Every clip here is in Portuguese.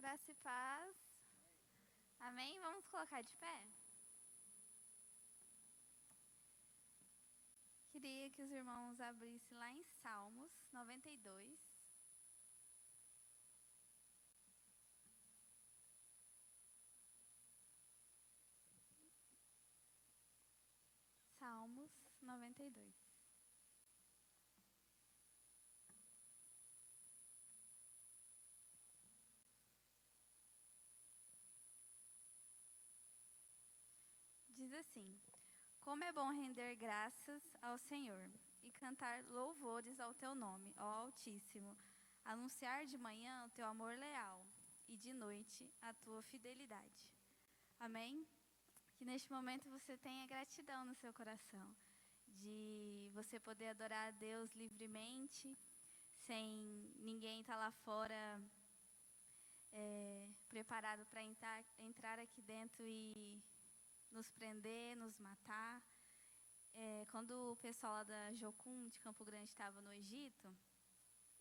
Graça e paz. Amém? Vamos colocar de pé? Queria que os irmãos abrissem lá em Salmos 92. Salmos 92. Diz assim: como é bom render graças ao Senhor e cantar louvores ao teu nome, ó Altíssimo, anunciar de manhã o teu amor leal e de noite a tua fidelidade. Amém? Que neste momento você tenha gratidão no seu coração, de você poder adorar a Deus livremente, sem ninguém estar lá fora preparado para entrar aqui dentro e nos prender, nos matar. Quando o pessoal lá da Jocum, de Campo Grande, estava no Egito,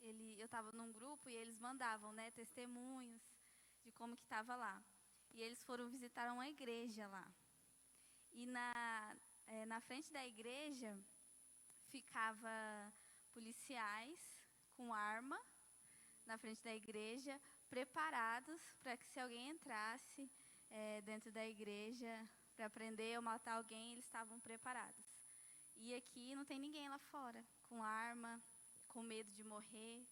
eu estava num grupo e eles mandavam, testemunhos de como que estava lá. E eles foram visitar uma igreja lá. E na frente da igreja ficava policiais com arma na frente da igreja, preparados para que se alguém entrasse dentro da igreja para prender ou matar alguém, eles estavam preparados. E aqui não tem ninguém lá fora, com arma, com medo de morrer,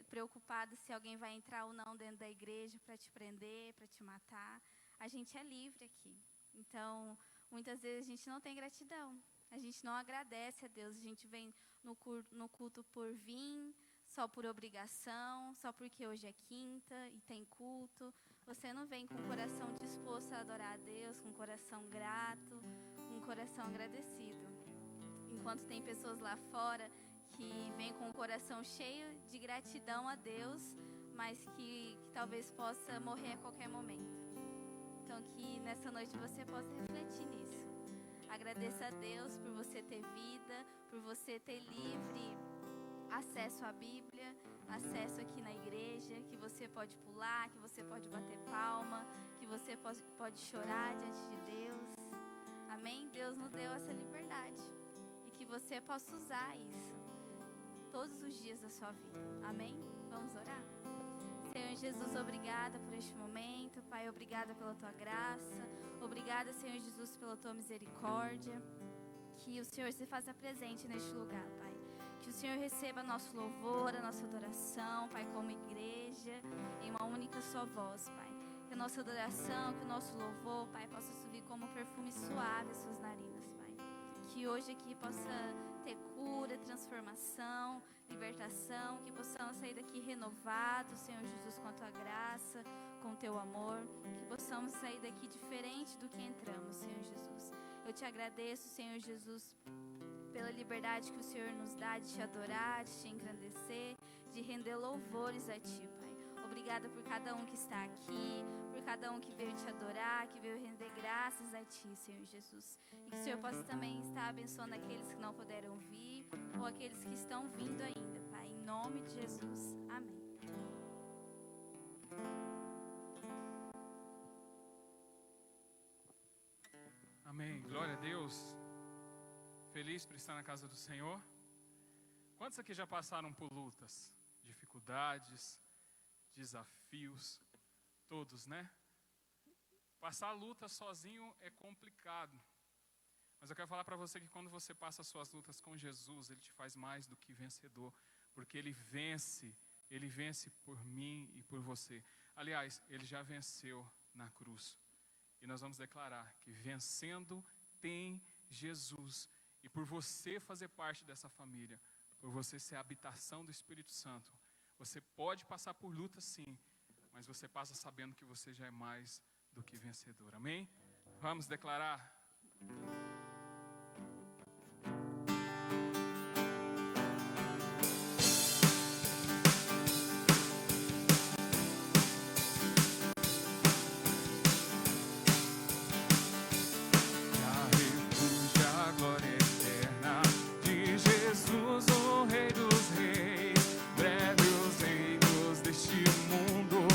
preocupado se alguém vai entrar ou não dentro da igreja para te prender, para te matar. A gente é livre aqui. Então, muitas vezes a gente não tem gratidão, a gente não agradece a Deus, a gente vem no culto por vir, só por obrigação, só porque hoje é quinta e tem culto. Você não vem com o coração disposto a adorar a Deus, com o coração grato, com o coração agradecido. Enquanto tem pessoas lá fora que vêm com o coração cheio de gratidão a Deus, mas que talvez possa morrer a qualquer momento. Então que nessa noite você possa refletir nisso. Agradeça a Deus por você ter vida, por você ter livre acesso à Bíblia, acesso aqui na igreja, que você pode pular, que você pode bater palma, que você pode chorar diante de Deus. Amém? Deus nos deu essa liberdade e que você possa usar isso todos os dias da sua vida. Amém? Vamos orar? Senhor Jesus, obrigada por este momento. Pai, obrigada pela tua graça. Obrigada, Senhor Jesus, pela tua misericórdia. Que o Senhor se faça presente neste lugar, Pai. Que o Senhor receba nosso louvor, a nossa adoração, Pai, como igreja, em uma única só voz, Pai. Que a nossa adoração, que o nosso louvor, Pai, possa subir como um perfume suave às suas narinas, Pai. Que hoje aqui possa ter cura, transformação, libertação, que possamos sair daqui renovados, Senhor Jesus, com a tua graça, com o teu amor, que possamos sair daqui diferente do que entramos, Senhor Jesus. Eu te agradeço, Senhor Jesus, pela liberdade que o Senhor nos dá de te adorar, de te engrandecer, de render louvores a ti, Pai. Obrigada por cada um que está aqui, por cada um que veio te adorar, que veio render graças a ti, Senhor Jesus. E que o Senhor possa também estar abençoando aqueles que não puderam vir ou aqueles que estão vindo ainda, Pai. Em nome de Jesus. Amém. Amém. Glória a Deus. Feliz por estar na casa do Senhor. Quantos aqui já passaram por lutas, dificuldades, desafios? Todos, né? Passar a luta sozinho é complicado. Mas eu quero falar para você que quando você passa as suas lutas com Jesus, Ele te faz mais do que vencedor. Porque Ele vence por mim e por você. Aliás, Ele já venceu na cruz. E nós vamos declarar que vencendo tem Jesus. E por você fazer parte dessa família, por você ser a habitação do Espírito Santo, você pode passar por luta sim, mas você passa sabendo que você já é mais do que vencedor. Amém? Vamos declarar. Jesus, o Rei dos Reis, breve os reinos deste mundo.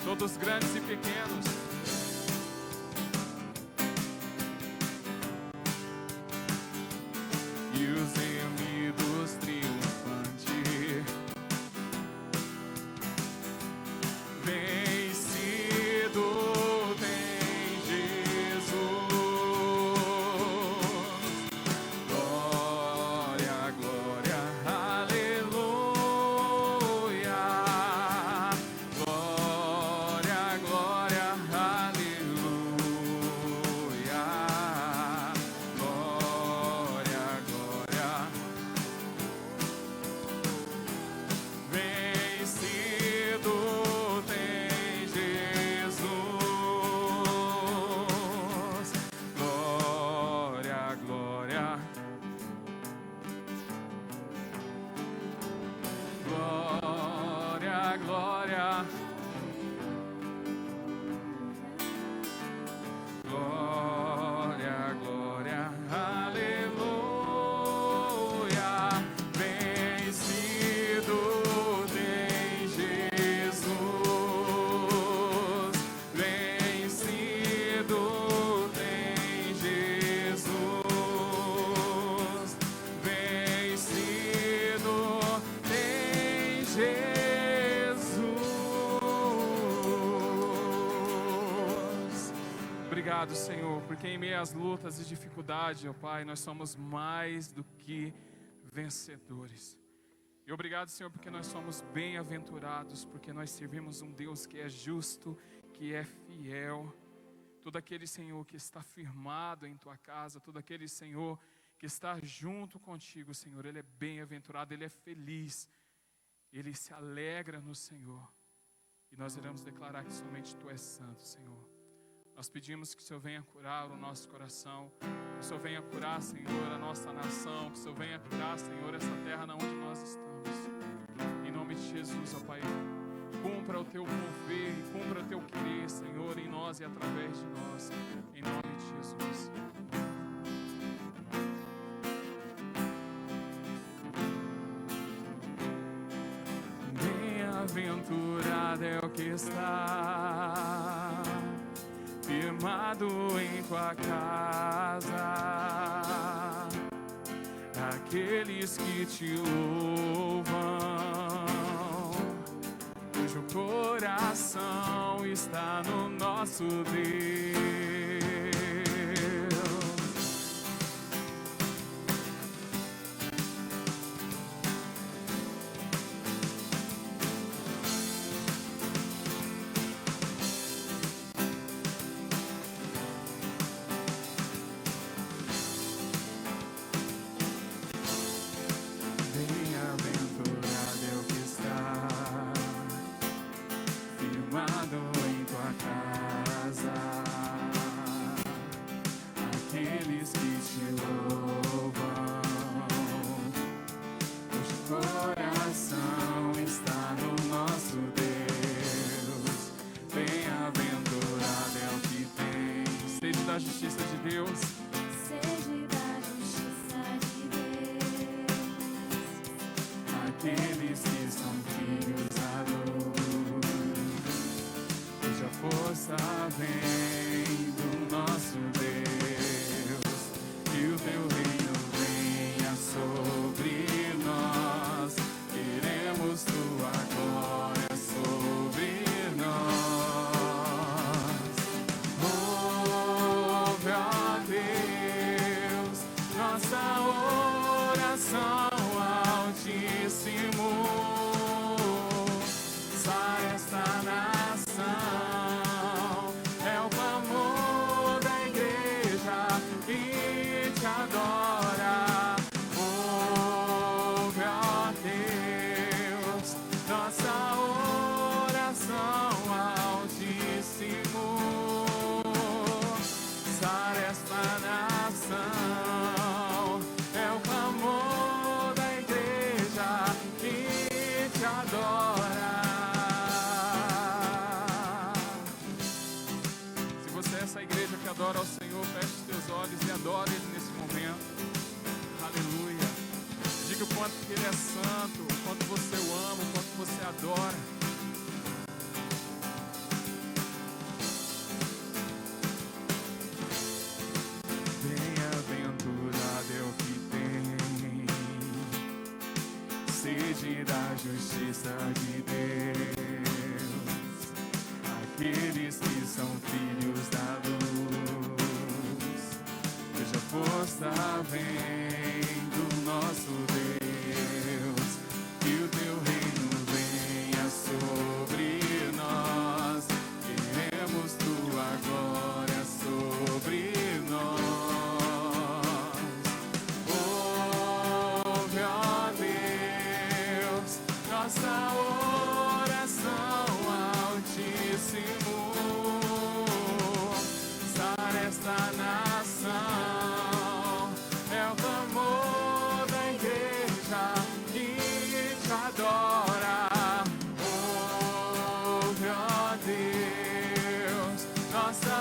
todos grandes e pequenos. E os gemidos triunfantes, vencido tem Jesus. Glória, glória, aleluia. Glória, glória, aleluia. Glória, glória. Vencido tem Jesus. Glória, glória. Glória, glória. Glória, glória, aleluia. Vencido tem Jesus. Vencido tem Jesus. Vencido tem Jesus. Obrigado, Senhor, porque em meio às lutas e dificuldades, ó Pai, nós somos mais do que vencedores. E obrigado, Senhor, porque nós somos bem-aventurados, porque nós servimos um Deus que é justo, que é fiel. Todo aquele, Senhor, que está firmado em Tua casa, todo aquele, Senhor, que está junto contigo, Senhor, ele é bem-aventurado, ele é feliz, ele se alegra no Senhor. E nós iremos declarar que somente Tu és santo, Senhor. Nós pedimos que o Senhor venha curar o nosso coração, que o Senhor venha curar, Senhor, a nossa nação, que o Senhor venha curar, Senhor, essa terra onde nós estamos. Em nome de Jesus, ó Pai, cumpra o Teu mover e cumpra o Teu querer, Senhor, em nós e através de nós. Em nome de Jesus. Bem-aventurado é o que está firmado em Tua casa, aqueles que Te louvam, cujo coração está no nosso Deus. Bem-aventurado é o que está firmado em Tua casa, aqueles que Te louvam, cujo coração está no nosso Deus. Bem-aventurado é o que tem sede da justiça de Deus. Sede da justiça de Deus. Aqueles que são filhos da luz, cuja força vem do nosso Deus. Que o Teu reino venha sobre nós. Queremos Tua glória sobre nós. Ouve, ó Deus, nossa oração, Altíssimo. Sai esta nação, é o clamor da igreja que Te adora. Ouve, ó Deus, nossa oração, Altíssimo. Sai esta nação, é o clamor da igreja que Te adora. Se você é essa igreja que adora ao Senhor, feche os teus olhos e adore Ele nesse momento. Aleluia. Diga o quanto que Ele é santo, o quanto você o ama, o quanto você adora. justiça de Deus. Aqueles que são filhos da luz, cuja força vem do nosso Deus. Que o teu reino venha sobre nós, queremos tua glória sobre nós. Ouve, ó Deus, nossa oração, Altíssimo. Sar esta nação, é o clamor da igreja que te adora. Ouve, ó Deus, nossa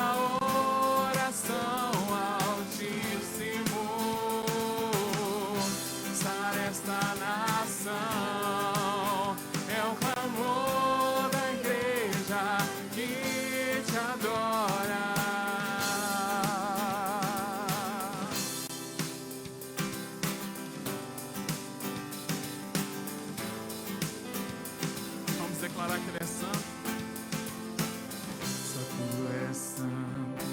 oração, Altíssimo. Sar esta nação, é o clamor da igreja que te adora. Vamos declarar que Ele é santo. Só Tu és santo,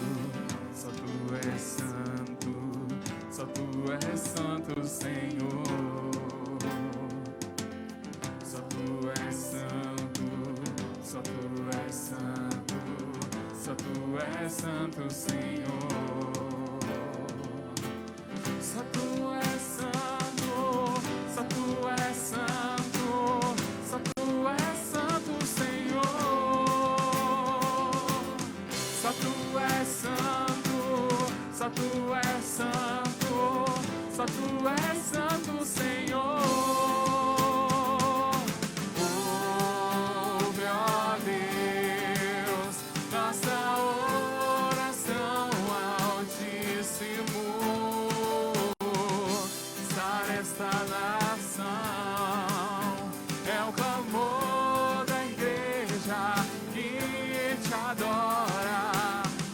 só Tu és santo, só Tu és santo, Senhor. Só Tu és santo, só Tu és santo, só Tu és santo, Senhor. Só Tu és santo, só Tu és santo, só Tu és santo, Senhor. Só Tu és santo, só Tu és santo, só Tu és santo, Senhor. Ouve, ó Deus, nossa oração, Altíssimo. Sar esta nação, é o clamor da igreja que te adora.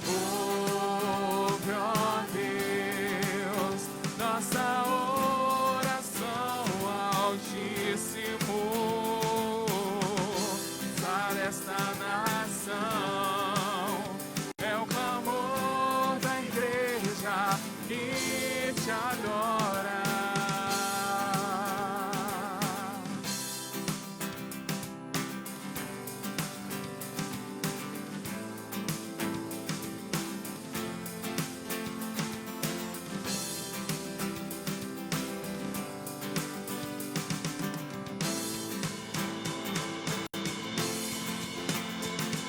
Ouve, ó Deus, nossa oração, Altíssimo. Sar esta nação, é o clamor da igreja que te adora.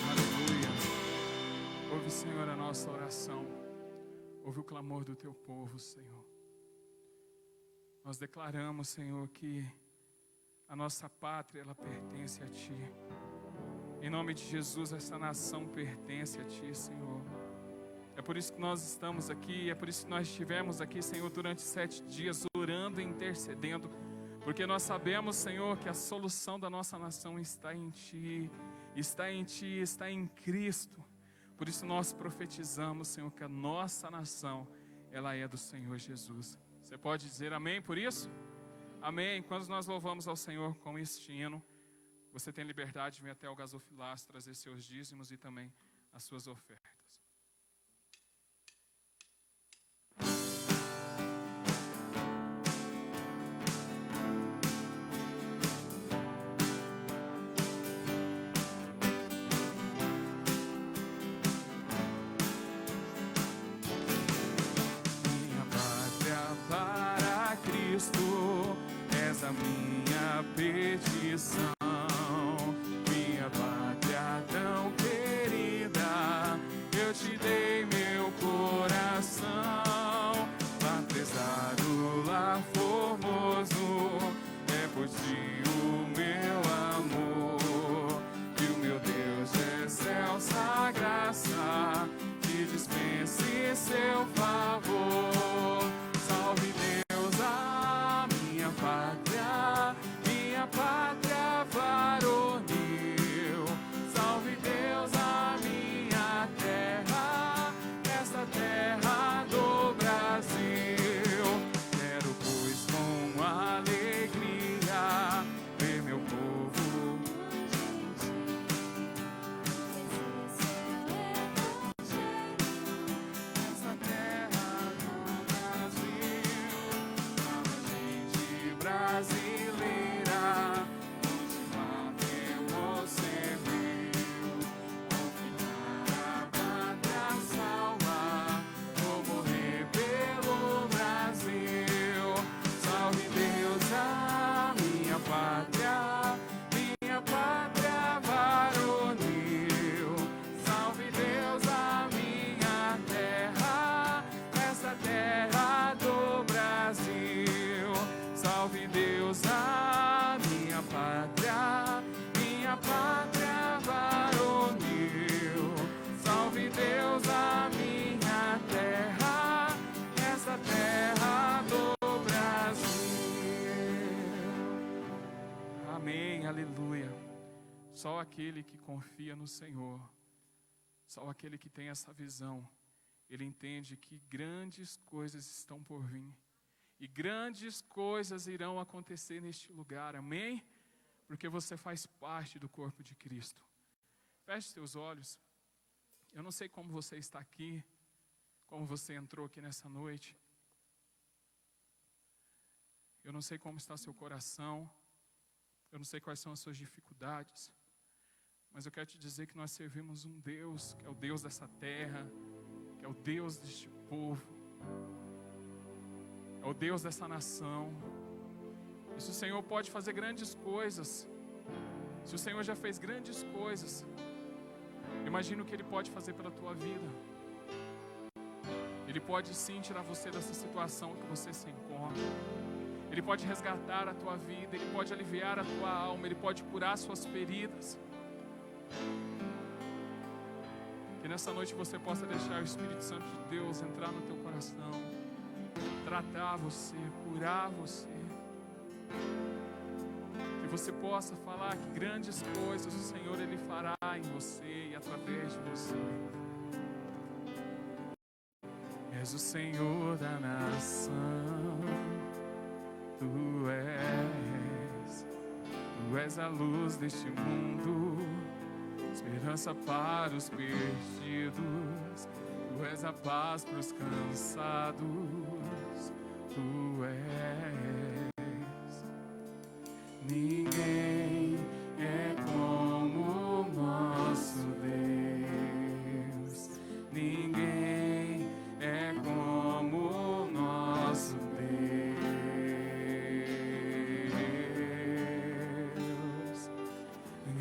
Aleluia. Ouve, Senhor, a nossa oração. Ouve o clamor do Teu povo, Senhor. Nós declaramos, Senhor, que a nossa pátria, ela pertence a Ti. Em nome de Jesus, essa nação pertence a Ti, Senhor. É por isso que nós estamos aqui, é por isso que nós estivemos aqui, Senhor, durante 7 dias, orando e intercedendo, porque nós sabemos, Senhor, que a solução da nossa nação está em Ti, está em Ti, está em Cristo. Por isso nós profetizamos, Senhor, que a nossa nação, ela é do Senhor Jesus. Você pode dizer amém por isso? Amém. Quando nós louvamos ao Senhor com este hino, você tem liberdade de vir até o gasofilácio, trazer seus dízimos e também as suas ofertas. Minha pátria para Cristo, és a minha petição. Minha pátria tão querida, eu te Só aquele que confia no Senhor, só aquele que tem essa visão, ele entende que grandes coisas estão por vir. E grandes coisas irão acontecer neste lugar, amém? Porque você faz parte do corpo de Cristo. Feche seus olhos. Eu não sei como você está aqui, como você entrou aqui nessa noite. Eu não sei como está seu coração. Eu não sei quais são as suas dificuldades. Mas eu quero te dizer que nós servimos um Deus, que é o Deus dessa terra, que é o Deus deste povo, é o Deus dessa nação. E se o Senhor pode fazer grandes coisas, se o Senhor já fez grandes coisas, imagina o que Ele pode fazer pela tua vida. Ele pode sim tirar você dessa situação que você se encontra. Ele pode resgatar a tua vida, Ele pode aliviar a tua alma, Ele pode curar suas feridas. Que nessa noite você possa deixar o Espírito Santo de Deus entrar no teu coração, tratar você, curar você. Que você possa falar que grandes coisas o Senhor Ele fará em você e através de você. És o Senhor da nação, Tu és a luz deste mundo, esperança para os perdidos, Tu és a paz para os cansados, Tu és. Ninguém é como o nosso Deus, ninguém é como o nosso Deus.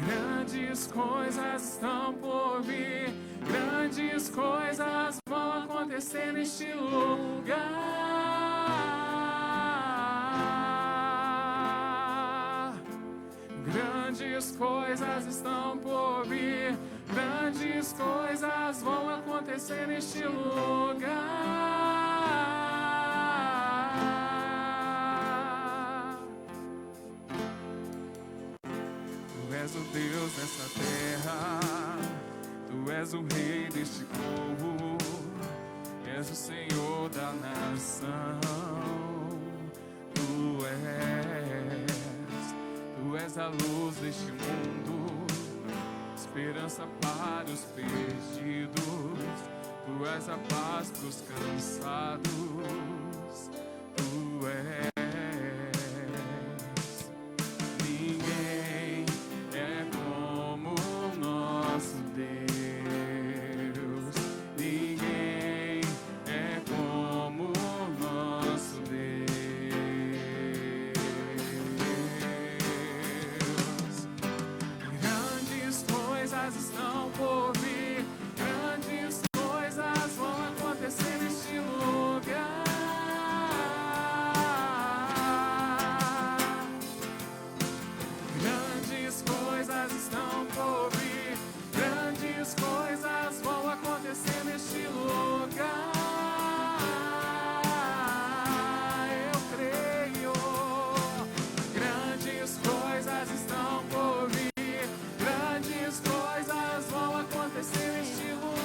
Grandes coisas estão por vir, grandes coisas vão acontecer neste lugar. Grandes coisas estão por vir, grandes coisas vão acontecer neste lugar. Tu és o Deus dessa terra, Tu és o Rei deste povo, és o Senhor da nação. Tu és a luz deste mundo, esperança para os perdidos, Tu és a paz para os cansados, Tu és. Ninguém é como o nosso Deus, ninguém é como o nosso Deus. Grandes coisas estão por vir, grandes coisas vão acontecer neste lugar. Grandes coisas estão por vir, grandes coisas vão acontecer neste lugar. Eu creio. Grandes coisas estão por vir, grandes coisas vão acontecer neste lugar.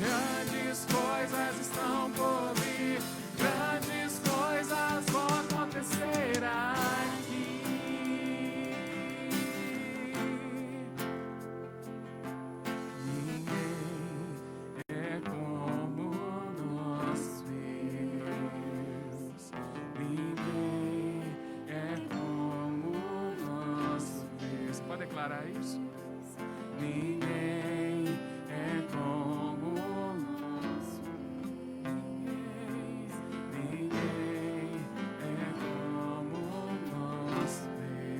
Grandes coisas estão por vir, grandes coisas vão acontecer aqui. Ninguém é como o nosso Deus, ninguém é como o nosso Deus. Você pode declarar isso? Ninguém é como o nosso Deus, ninguém é como o nosso Deus.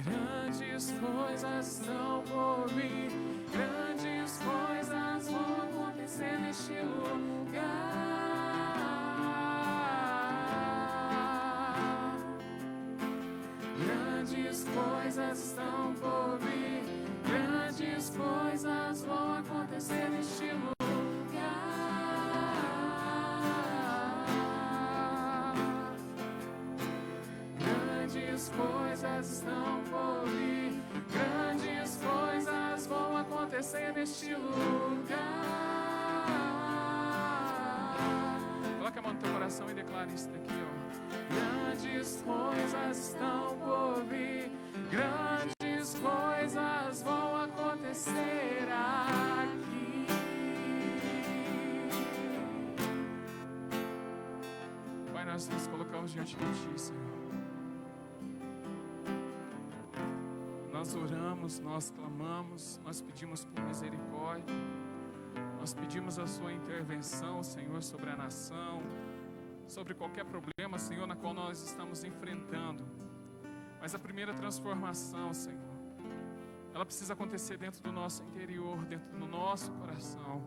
Grandes coisas estão por vir, grandes coisas vão acontecer neste lugar. Grandes coisas estão por vir, grandes coisas vão acontecer neste lugar. força neste lugar. Coloca a mão no teu coração e declara isso daqui, ó. Grandes coisas estão por vir, grandes coisas vão acontecer aqui. Pai, nós nos colocamos diante de Ti, Senhor. Nós oramos, nós clamamos, nós pedimos por misericórdia, nós pedimos a Sua intervenção, Senhor, sobre a nação, sobre qualquer problema, Senhor, na qual nós estamos enfrentando. Mas a primeira transformação, Senhor, ela precisa acontecer dentro do nosso interior, dentro do nosso coração.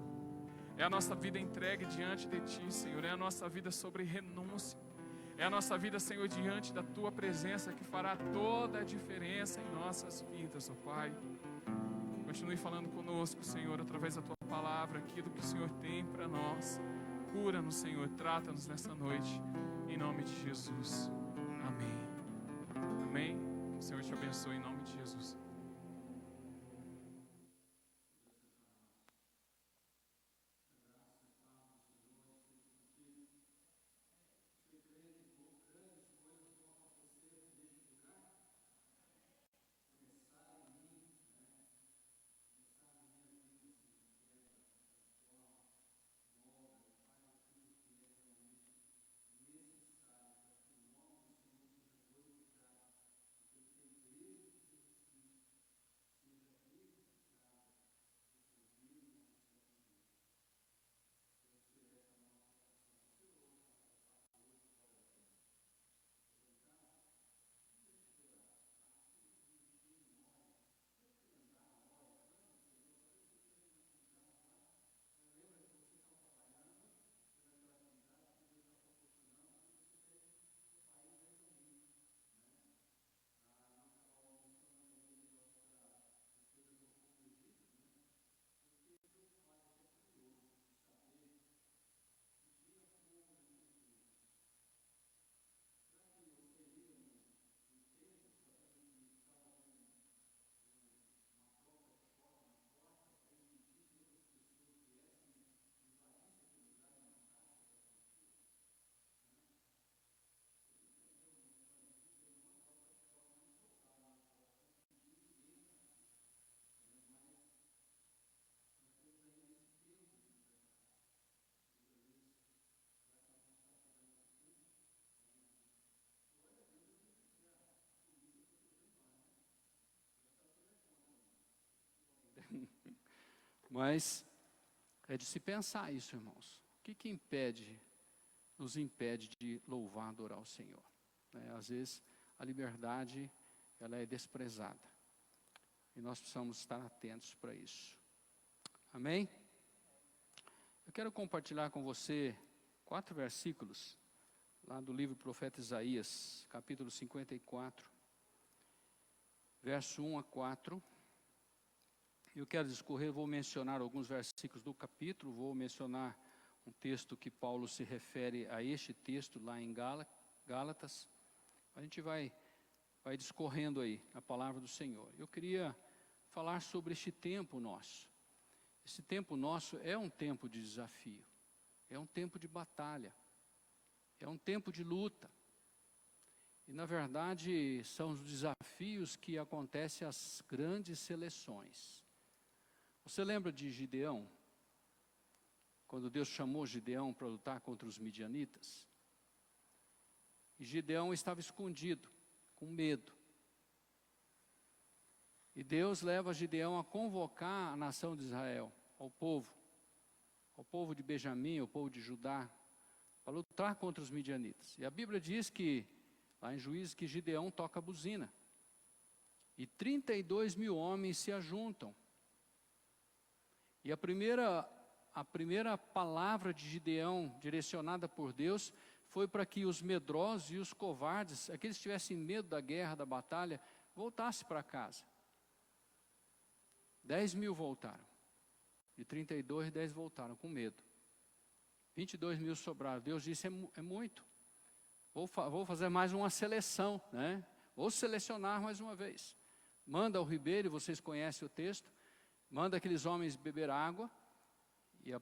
É a nossa vida entregue diante de Ti, Senhor, é a nossa vida sobre renúncia. É a nossa vida, Senhor, diante da Tua presença que fará toda a diferença em nossas vidas, ó Pai. Continue falando conosco, Senhor, através da Tua palavra, aquilo que o Senhor tem para nós. Cura-nos, Senhor, trata-nos nessa noite, em nome de Jesus. Amém. Amém. Que o Senhor te abençoe em nome de Jesus. Mas é de se pensar isso, irmãos. O que nos impede de louvar, adorar o Senhor? Às vezes a liberdade ela é desprezada. E nós precisamos estar atentos para isso. Amém? Eu quero compartilhar com você 4 versículos, lá do livro do profeta Isaías, capítulo 54, verso 1 a 4. Eu quero discorrer, vou mencionar alguns versículos do capítulo, vou mencionar um texto que Paulo se refere a este texto lá em Gálatas. A gente vai discorrendo aí a palavra do Senhor. Eu queria falar sobre este tempo nosso. Esse tempo nosso é um tempo de desafio, é um tempo de batalha, é um tempo de luta. E na verdade são os desafios que acontecem às grandes seleções. Você lembra de Gideão? Quando Deus chamou Gideão para lutar contra os midianitas? E Gideão estava escondido, com medo. E Deus leva Gideão a convocar a nação de Israel, ao povo de Benjamim, ao povo de Judá, para lutar contra os midianitas. E a Bíblia diz que, lá em Juízes, que Gideão toca a buzina. E 32.000 homens se ajuntam. E a primeira palavra de Gideão, direcionada por Deus, foi para que os medrosos e os covardes, aqueles que tivessem medo da guerra, da batalha, voltassem para casa. 10.000 voltaram. De 32, 10 voltaram com medo. 22.000 sobraram. Deus disse, é muito. Vou fazer mais uma seleção, né? Vou selecionar mais uma vez. Manda ao ribeiro, vocês conhecem o texto. manda aqueles homens beber água,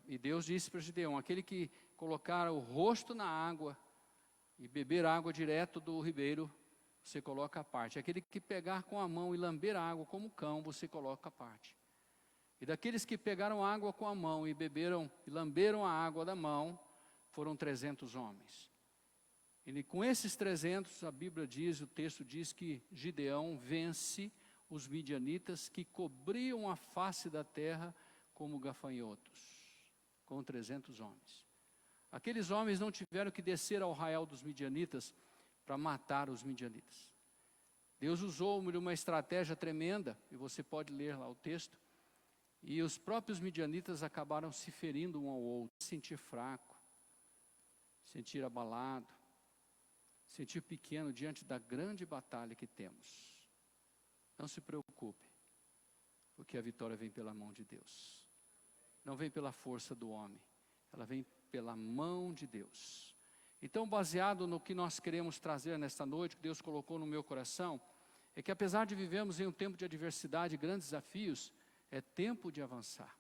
e Deus disse para Gideão: aquele que colocar o rosto na água e beber água direto do ribeiro, você coloca à parte. Aquele que pegar com a mão e lamber a água como cão, você coloca à parte. E daqueles que pegaram água com a mão e lamberam a água da mão, foram 300 homens. E com esses 300, a Bíblia diz, o texto diz que Gideão vence os midianitas que cobriam a face da terra como gafanhotos, com 300 homens. Aqueles homens não tiveram que descer ao arraial dos midianitas para matar os midianitas. Deus usou uma estratégia tremenda, e você pode ler lá o texto, e os próprios midianitas acabaram se ferindo um ao outro, sentir fraco, sentir abalado, sentir pequeno diante da grande batalha que temos. Não se preocupe, porque a vitória vem pela mão de Deus. Não vem pela força do homem, ela vem pela mão de Deus. Então, baseado no que nós queremos trazer nesta noite, que Deus colocou no meu coração, é que apesar de vivermos em um tempo de adversidade e grandes desafios, é tempo de avançar.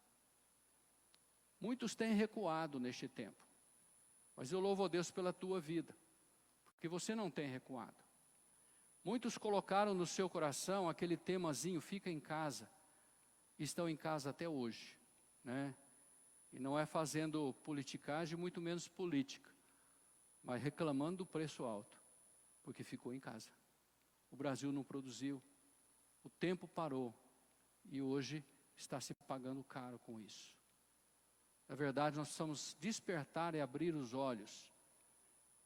Muitos têm recuado neste tempo, mas eu louvo a Deus pela tua vida, porque você não tem recuado. Muitos colocaram no seu coração aquele temazinho, fica em casa, e estão em casa até hoje, né? E não é fazendo politicagem, muito menos política, mas reclamando do preço alto, porque ficou em casa. O Brasil não produziu, o tempo parou, e hoje está se pagando caro com isso. Na verdade, nós precisamos despertar e abrir os olhos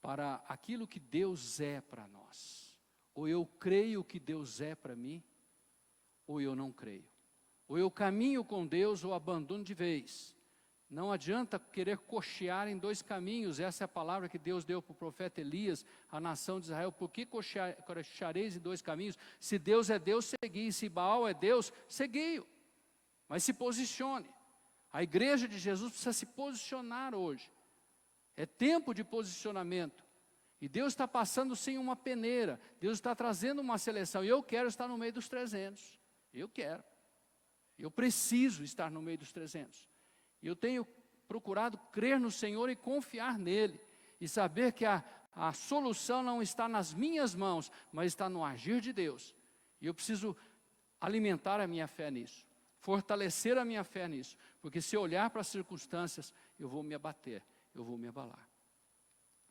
para aquilo que Deus é para nós. Ou eu creio que Deus é para mim, ou eu não creio. Ou eu caminho com Deus ou abandono de vez. Não adianta querer cochear em dois caminhos. Essa é a palavra que Deus deu para o profeta Elias, à nação de Israel. Por que cocheareis em dois caminhos? Se Deus é Deus, segui. Se Baal é Deus, segui-o. Mas se posicione. A igreja de Jesus precisa se posicionar hoje. É tempo de posicionamento. E Deus está passando sem uma peneira. Deus está trazendo uma seleção. E eu quero estar no meio dos 300. Eu quero. Eu preciso estar no meio dos 300. E eu tenho procurado crer no Senhor e confiar nele. E saber que a solução não está nas minhas mãos, mas está no agir de Deus. E eu preciso alimentar a minha fé nisso. Fortalecer a minha fé nisso. Porque se eu olhar para as circunstâncias, eu vou me abater, eu vou me abalar.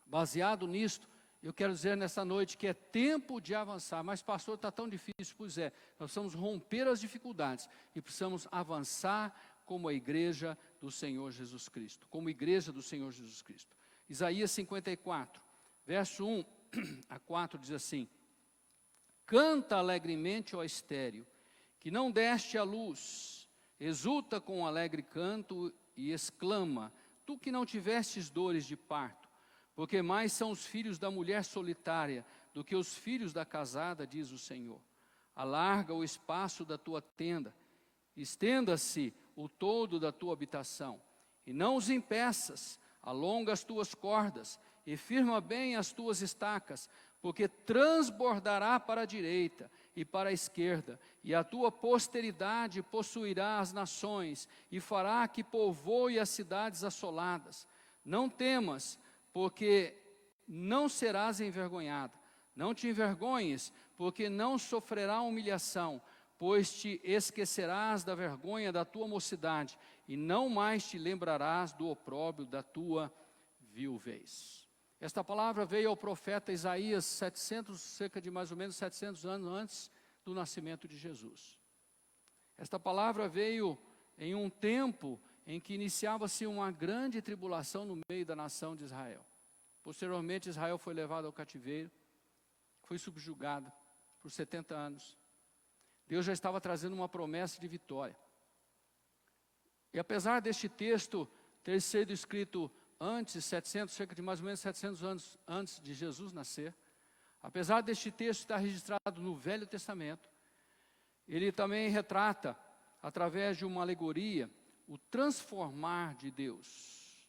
Baseado nisto, eu quero dizer nessa noite que é tempo de avançar. Mas pastor, está tão difícil. Pois é, nós precisamos romper as dificuldades e precisamos avançar como a igreja do Senhor Jesus Cristo. Como igreja do Senhor Jesus Cristo. Isaías 54, verso 1 a 4 diz assim: canta alegremente, ó estéril, que não deste a luz, exulta com um alegre canto e exclama, tu que não tivestes dores de parto, porque mais são os filhos da mulher solitária do que os filhos da casada, diz o Senhor. Alarga o espaço da tua tenda, estenda-se o todo da tua habitação, e não os impeças, alonga as tuas cordas, e firma bem as tuas estacas, porque transbordará para a direita e para a esquerda, e a tua posteridade possuirá as nações, e fará que povoe as cidades assoladas. Não temas, porque não serás envergonhada. Não te envergonhes, porque não sofrerá humilhação, pois te esquecerás da vergonha da tua mocidade, e não mais te lembrarás do opróbrio da tua viuvez. Esta palavra veio ao profeta Isaías cerca de mais ou menos 700 anos antes do nascimento de Jesus. Esta palavra veio em um tempo em que iniciava-se uma grande tribulação no meio da nação de Israel. Posteriormente, Israel foi levado ao cativeiro, foi subjugado por 70 anos. Deus já estava trazendo uma promessa de vitória. E apesar deste texto ter sido escrito antes, cerca de mais ou menos 700 anos antes de Jesus nascer, apesar deste texto estar registrado no Velho Testamento, ele também retrata, através de uma alegoria, o transformar de Deus,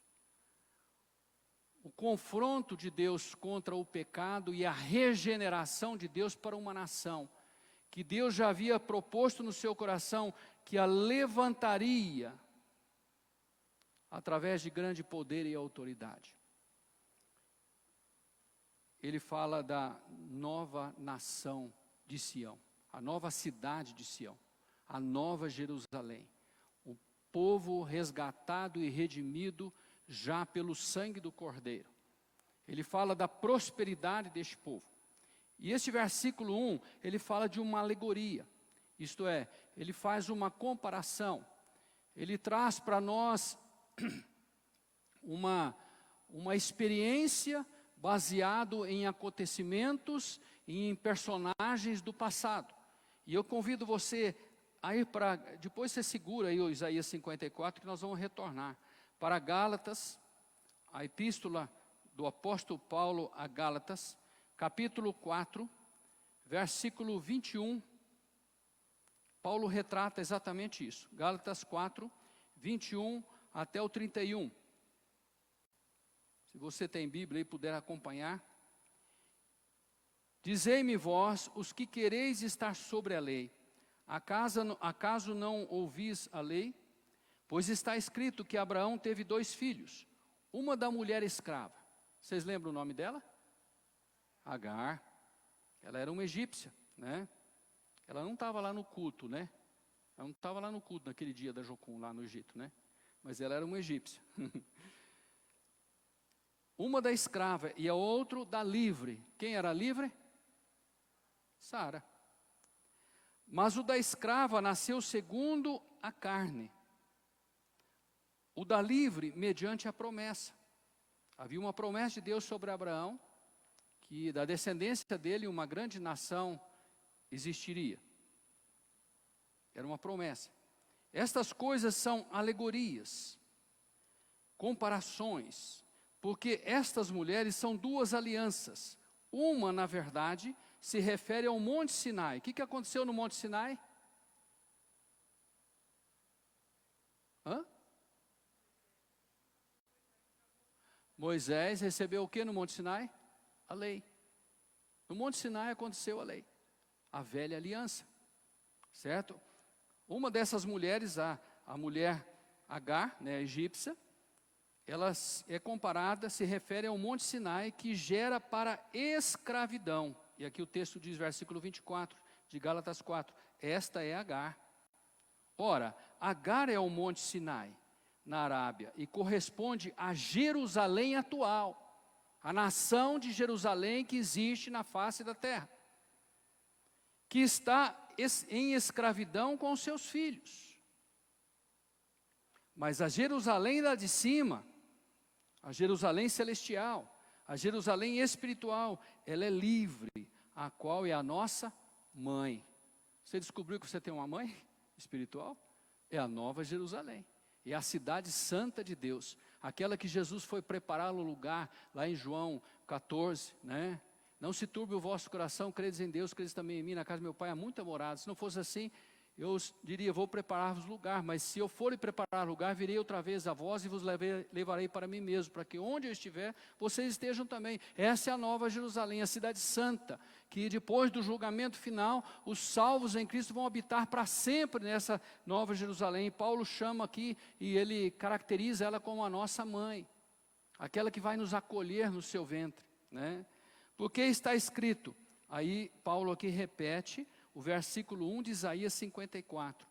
o confronto de Deus contra o pecado e a regeneração de Deus para uma nação, que Deus já havia proposto no seu coração que a levantaria através de grande poder e autoridade. Ele fala da nova nação de Sião, a nova cidade de Sião, a nova Jerusalém, o povo resgatado e redimido já pelo sangue do Cordeiro. Ele fala da prosperidade deste povo. E este versículo 1, ele fala de uma alegoria, isto é, ele faz uma comparação, ele traz para nós uma experiência baseado em acontecimentos e em personagens do passado. E eu convido você a ir para, depois você segura aí o Isaías 54, que nós vamos retornar para Gálatas, a epístola do apóstolo Paulo a Gálatas, capítulo 4, versículo 21. Paulo retrata exatamente isso. Gálatas 4, 21 até o 31. Se você tem Bíblia e puder acompanhar. Dizei-me vós, os que quereis estar sobre a lei, acaso não ouvis a lei? Pois está escrito que Abraão teve 2 filhos, uma da mulher escrava. Vocês lembram o nome dela? Agar. Ela era uma egípcia, né? Ela não estava lá no culto, né? Ela não estava lá no culto naquele dia da Jocum, lá no Egito, né? Mas ela era uma egípcia. Uma da escrava e a outra da livre. Quem era livre? Sara. Mas o da escrava nasceu segundo a carne. O da livre, mediante a promessa. Havia uma promessa de Deus sobre Abraão, que da descendência dele uma grande nação existiria. Era uma promessa. Estas coisas são alegorias, comparações, porque estas mulheres são 2 alianças. Uma, na verdade, se refere ao Monte Sinai. O que aconteceu no Monte Sinai? Moisés recebeu o que no Monte Sinai? A lei. No Monte Sinai aconteceu a lei, a velha aliança, certo? Uma dessas mulheres, a mulher Agar, né, egípcia, ela é comparada, se refere ao Monte Sinai, que gera para escravidão. E aqui o texto diz, versículo 24, de Gálatas 4, esta é Agar. Ora, Agar é o Monte Sinai, na Arábia, e corresponde a Jerusalém atual, a nação de Jerusalém que existe na face da terra, que está em escravidão com os seus filhos. Mas a Jerusalém lá de cima, a Jerusalém celestial, a Jerusalém espiritual, ela é livre, a qual é a nossa mãe. Você descobriu que você tem uma mãe espiritual? É a Nova Jerusalém, é a cidade santa de Deus, aquela que Jesus foi preparar o lugar, lá em João 14, né? Não se turbe o vosso coração, credes em Deus, credes também em mim, na casa do meu Pai há muita morada. Se não fosse assim, eu diria, vou preparar-vos lugar, mas se eu for preparar lugar, virei outra vez a vós e vos levarei para mim mesmo, para que onde eu estiver, vocês estejam também. Essa é a Nova Jerusalém, a cidade santa, que depois do julgamento final, os salvos em Cristo vão habitar para sempre nessa Nova Jerusalém. E Paulo chama aqui, e ele caracteriza ela como a nossa mãe, aquela que vai nos acolher no seu ventre, né? Porque está escrito, aí Paulo aqui repete, o versículo 1 de Isaías 54,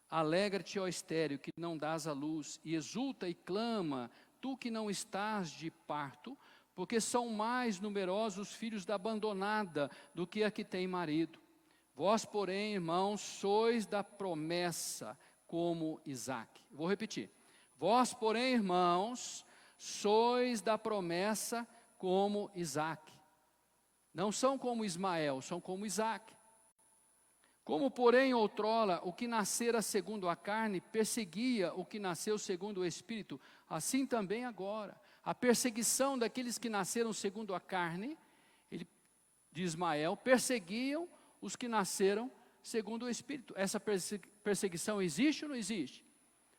alegra-te, ó estéril, que não dás à luz, e exulta e clama, tu que não estás de parto, porque são mais numerosos os filhos da abandonada do que a que tem marido. Vós, porém, irmãos, sois da promessa, como Isaque. Vou repetir. Vós, porém, irmãos, sois da promessa, como Isaque. Não são como Ismael, são como Isaque. Como, porém, outrora, o que nascera segundo a carne, perseguia o que nasceu segundo o Espírito, assim também agora. A perseguição daqueles que nasceram segundo a carne, de Ismael, perseguiam os que nasceram segundo o Espírito. Essa perseguição existe ou não existe?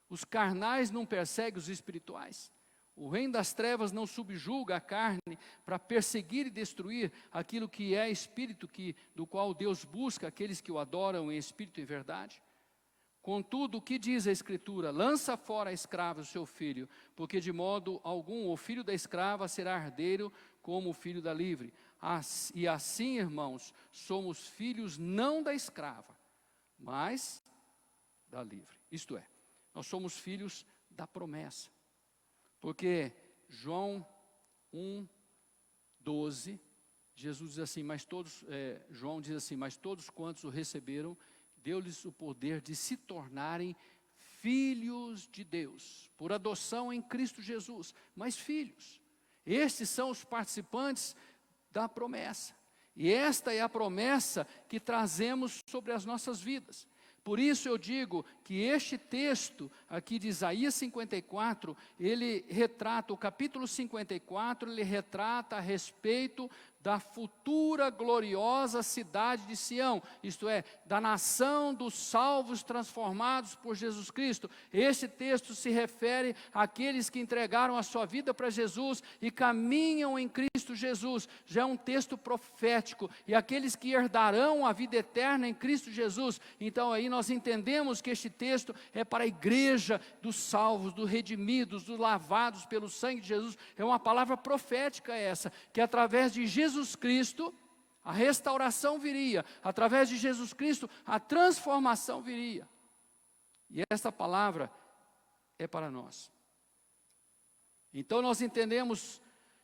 Os carnais não perseguem os espirituais? O reino das trevas não subjuga a carne para perseguir e destruir aquilo que é espírito, do qual Deus busca aqueles que o adoram em espírito e verdade? Contudo, o que diz a Escritura? Lança fora a escrava o seu filho, porque de modo algum o filho da escrava será herdeiro como o filho da livre. E assim, irmãos, somos filhos não da escrava, mas da livre. Isto é, nós somos filhos da promessa. Porque João 1:12, Jesus diz assim, João diz assim, mas todos quantos o receberam, deu-lhes o poder de se tornarem filhos de Deus, por adoção em Cristo Jesus, mas filhos. Estes são os participantes da promessa. E esta é a promessa que trazemos sobre as nossas vidas. Por isso eu digo que este texto aqui de Isaías 54, ele retrata, o capítulo 54, ele retrata a respeito da futura gloriosa cidade de Sião, isto é, da nação dos salvos transformados por Jesus Cristo. Este texto se refere àqueles que entregaram a sua vida para Jesus e caminham em Cristo Jesus. Já é um texto profético, e aqueles que herdarão a vida eterna em Cristo Jesus. Então aí nós entendemos que este texto é para a igreja dos salvos, dos redimidos, dos lavados pelo sangue de Jesus. É uma palavra profética essa, que através de Jesus Cristo, a restauração viria, através de Jesus Cristo, a transformação viria. E esta palavra é para nós. Então nós entendemos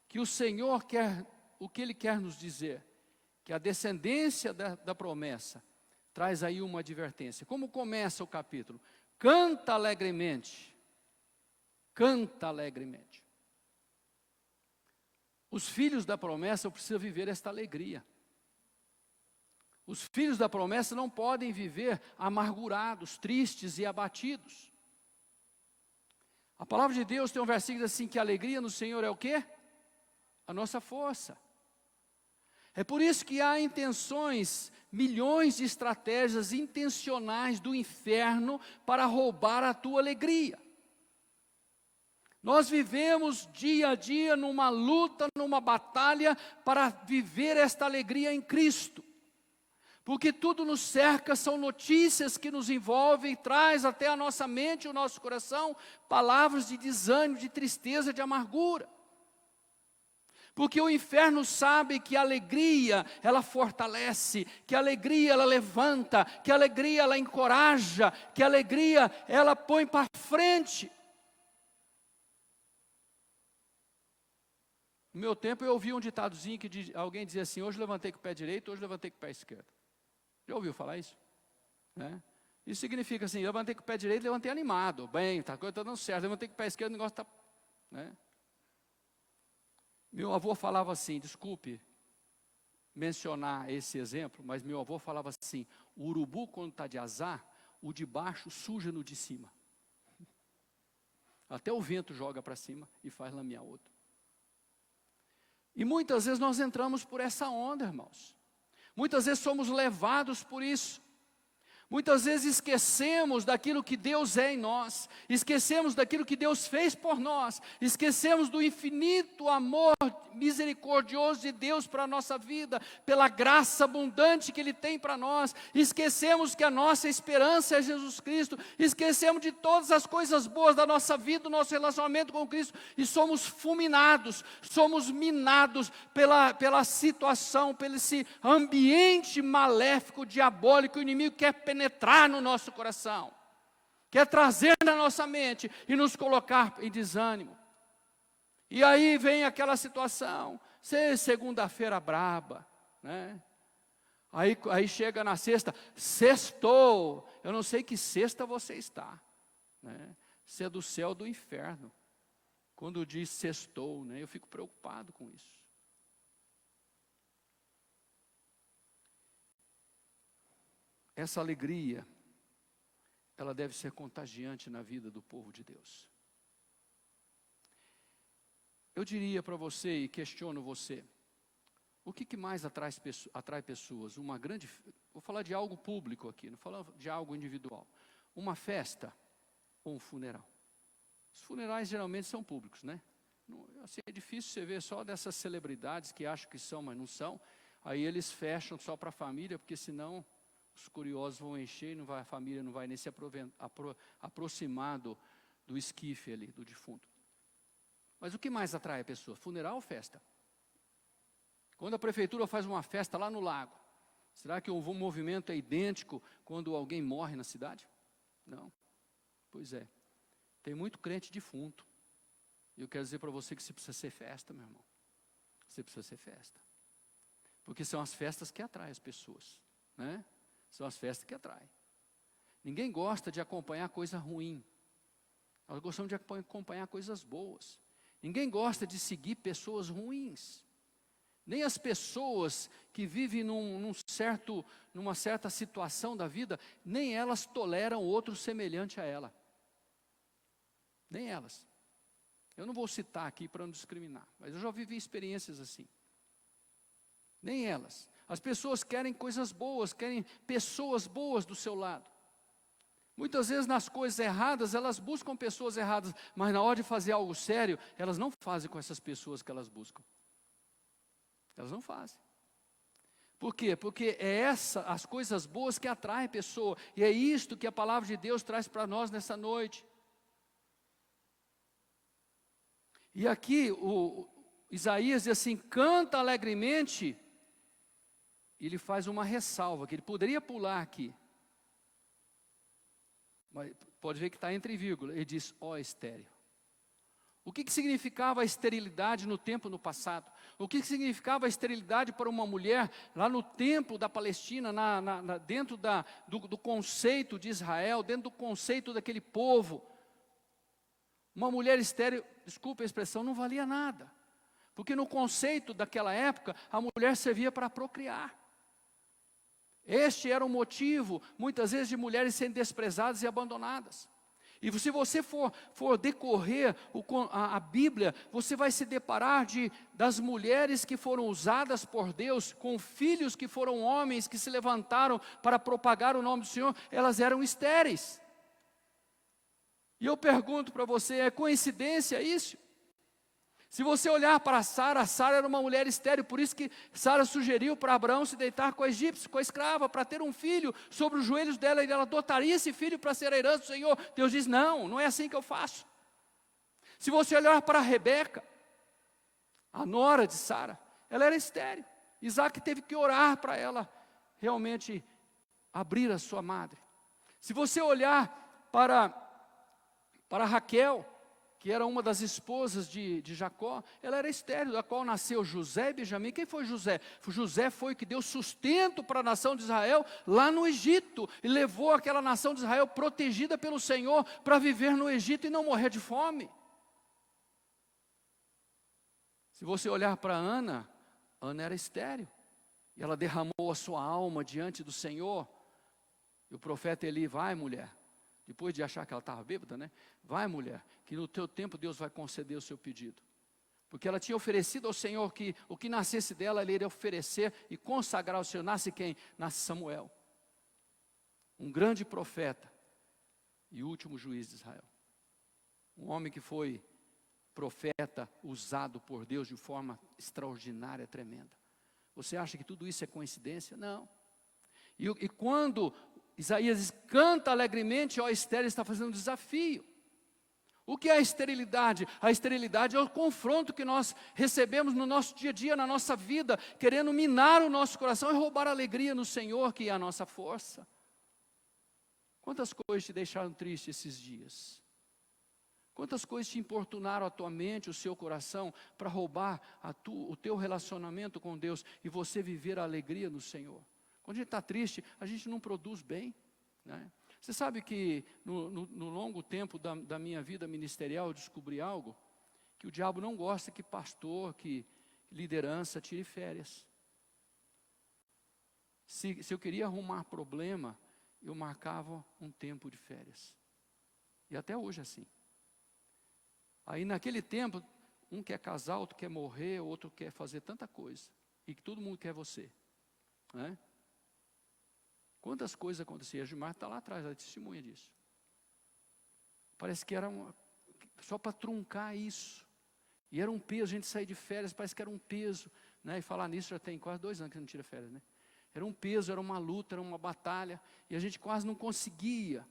que o Senhor quer, o que Ele quer nos dizer, que a descendência da promessa traz aí uma advertência. Como começa o capítulo? Canta alegremente, canta alegremente. Os filhos da promessa precisam viver esta alegria. Os filhos da promessa não podem viver amargurados, tristes e abatidos. A palavra de Deus tem um versículo assim, que a alegria no Senhor é o quê? A nossa força. É por isso que há intenções, milhões de estratégias intencionais do inferno para roubar a tua alegria. Nós vivemos dia a dia numa luta, numa batalha para viver esta alegria em Cristo. Porque tudo nos cerca, são notícias que nos envolvem e traz até a nossa mente e o nosso coração palavras de desânimo, de tristeza, de amargura. Porque o inferno sabe que a alegria, ela fortalece, que a alegria, ela levanta, que a alegria, ela encoraja, que a alegria, ela põe para frente. No meu tempo eu ouvi um ditadozinho que alguém dizia assim, hoje levantei com o pé direito, hoje levantei com o pé esquerdo. Já ouviu falar isso? Né? Isso significa assim, levantei com o pé direito, levantei animado, bem, a coisa está dando certo, levantei com o pé esquerdo, o negócio está... Né? Meu avô falava assim, desculpe mencionar esse exemplo, mas meu avô falava assim, o urubu quando está de azar, o de baixo suja no de cima. Até o vento joga para cima e faz lamear outro. E muitas vezes nós entramos por essa onda, irmãos. Muitas vezes somos levados por isso. Muitas vezes esquecemos daquilo que Deus é em nós, esquecemos daquilo que Deus fez por nós, esquecemos do infinito amor misericordioso de Deus para a nossa vida, pela graça abundante que Ele tem para nós, esquecemos que a nossa esperança é Jesus Cristo, esquecemos de todas as coisas boas da nossa vida, do nosso relacionamento com Cristo, e somos fulminados, somos minados pela situação, pelo esse ambiente maléfico, diabólico, o inimigo quer penetrar no nosso coração, quer trazer na nossa mente e nos colocar em desânimo. E aí vem aquela situação, segunda-feira braba, né? Aí chega na sexta, sextou, eu não sei que sexta você está, né? Se é do céu ou do inferno, quando diz sextou, né? Eu fico preocupado com isso. Essa alegria, ela deve ser contagiante na vida do povo de Deus. Eu diria para você e questiono você, o que mais atrai pessoas? Vou falar de algo público aqui, não falo de algo individual. Uma festa ou um funeral? Os funerais geralmente são públicos, né? Assim, é difícil você ver só dessas celebridades que acham que são, mas não são. Aí eles fecham só para a família, porque senão os curiosos vão encher e a família não vai nem se aproximar do esquife ali, do defunto. Mas o que mais atrai a pessoa? Funeral ou festa? Quando a prefeitura faz uma festa lá no lago, será que o movimento é idêntico quando alguém morre na cidade? Não. Pois é. Tem muito crente defunto. E eu quero dizer para você que você precisa ser festa, meu irmão. Você precisa ser festa. Porque são as festas que atraem as pessoas, né? São as festas que atraem. Ninguém gosta de acompanhar coisa ruim. Nós gostamos de acompanhar coisas boas. Ninguém gosta de seguir pessoas ruins. Nem as pessoas que vivem numa certa situação da vida, nem elas toleram outro semelhante a ela. Nem elas. Eu não vou citar aqui para não discriminar, mas eu já vivi experiências assim. Nem elas. As pessoas querem coisas boas, querem pessoas boas do seu lado. Muitas vezes nas coisas erradas, elas buscam pessoas erradas, mas na hora de fazer algo sério, elas não fazem com essas pessoas que elas buscam. Elas não fazem. Por quê? Porque é as coisas boas que atraem a pessoa, e é isto que a palavra de Deus traz para nós nessa noite. E aqui o Isaías diz assim, canta alegremente, e ele faz uma ressalva, que ele poderia pular aqui, mas pode ver que está entre vírgula, ele diz, ó estéril. O que significava a esterilidade no passado? O que significava a esterilidade para uma mulher lá no tempo da Palestina, dentro do conceito de Israel, dentro do conceito daquele povo? Uma mulher estéril, desculpe a expressão, não valia nada. Porque no conceito daquela época, a mulher servia para procriar. Este era o motivo, muitas vezes, de mulheres sendo desprezadas e abandonadas. E se você for decorrer a Bíblia, você vai se deparar das mulheres que foram usadas por Deus, com filhos que foram homens, que se levantaram para propagar o nome do Senhor, elas eram estéreis. E eu pergunto para você, é coincidência isso? Se você olhar para Sara era uma mulher estéril, por isso que Sara sugeriu para Abraão se deitar com a egípcia, com a escrava, para ter um filho sobre os joelhos dela, e ela adotaria esse filho para ser a herança do Senhor. Deus diz, não é assim que eu faço. Se você olhar para Rebeca, a nora de Sara, ela era estéril. Isaac teve que orar para ela realmente abrir a sua madre. Se você olhar para Raquel, que era uma das esposas de Jacó, ela era estéril, da qual nasceu José e Benjamim. Quem foi José? José foi o que deu sustento para a nação de Israel lá no Egito, e levou aquela nação de Israel protegida pelo Senhor para viver no Egito e não morrer de fome. Se você olhar para Ana era estéril, e ela derramou a sua alma diante do Senhor, e o profeta Eli, vai mulher, depois de achar que ela estava bêbada, né? Vai mulher, que no teu tempo Deus vai conceder o seu pedido. Porque ela tinha oferecido ao Senhor que o que nascesse dela, ele iria oferecer e consagrar ao Senhor. Nasce quem? Nasce Samuel. Um grande profeta e último juiz de Israel. Um homem que foi profeta usado por Deus de forma extraordinária, tremenda. Você acha que tudo isso é coincidência? Não. E quando Isaías diz, canta alegremente, ó estéril, está fazendo um desafio. O que é a esterilidade? A esterilidade é o confronto que nós recebemos no nosso dia a dia, na nossa vida, querendo minar o nosso coração e roubar a alegria no Senhor, que é a nossa força. Quantas coisas te deixaram triste esses dias? Quantas coisas te importunaram a tua mente, o seu coração, para roubar o teu relacionamento com Deus e você viver a alegria no Senhor? Quando a gente está triste, a gente não produz bem, né? Você sabe que no longo tempo da minha vida ministerial, eu descobri algo, que o diabo não gosta que pastor, que liderança tire férias. Se eu queria arrumar problema, eu marcava um tempo de férias. E até hoje é assim. Aí naquele tempo, um quer casar, outro quer morrer, outro quer fazer tanta coisa. E que todo mundo quer você, né? Quantas coisas aconteciam? A Gilmar está lá atrás, ela é testemunha disso. Parece que era só para truncar isso. E era um peso, a gente sair de férias, parece que era um peso, né? E falar nisso já tem quase 2 anos que não tira férias, né? Era um peso, era uma luta, era uma batalha. E a gente quase não conseguia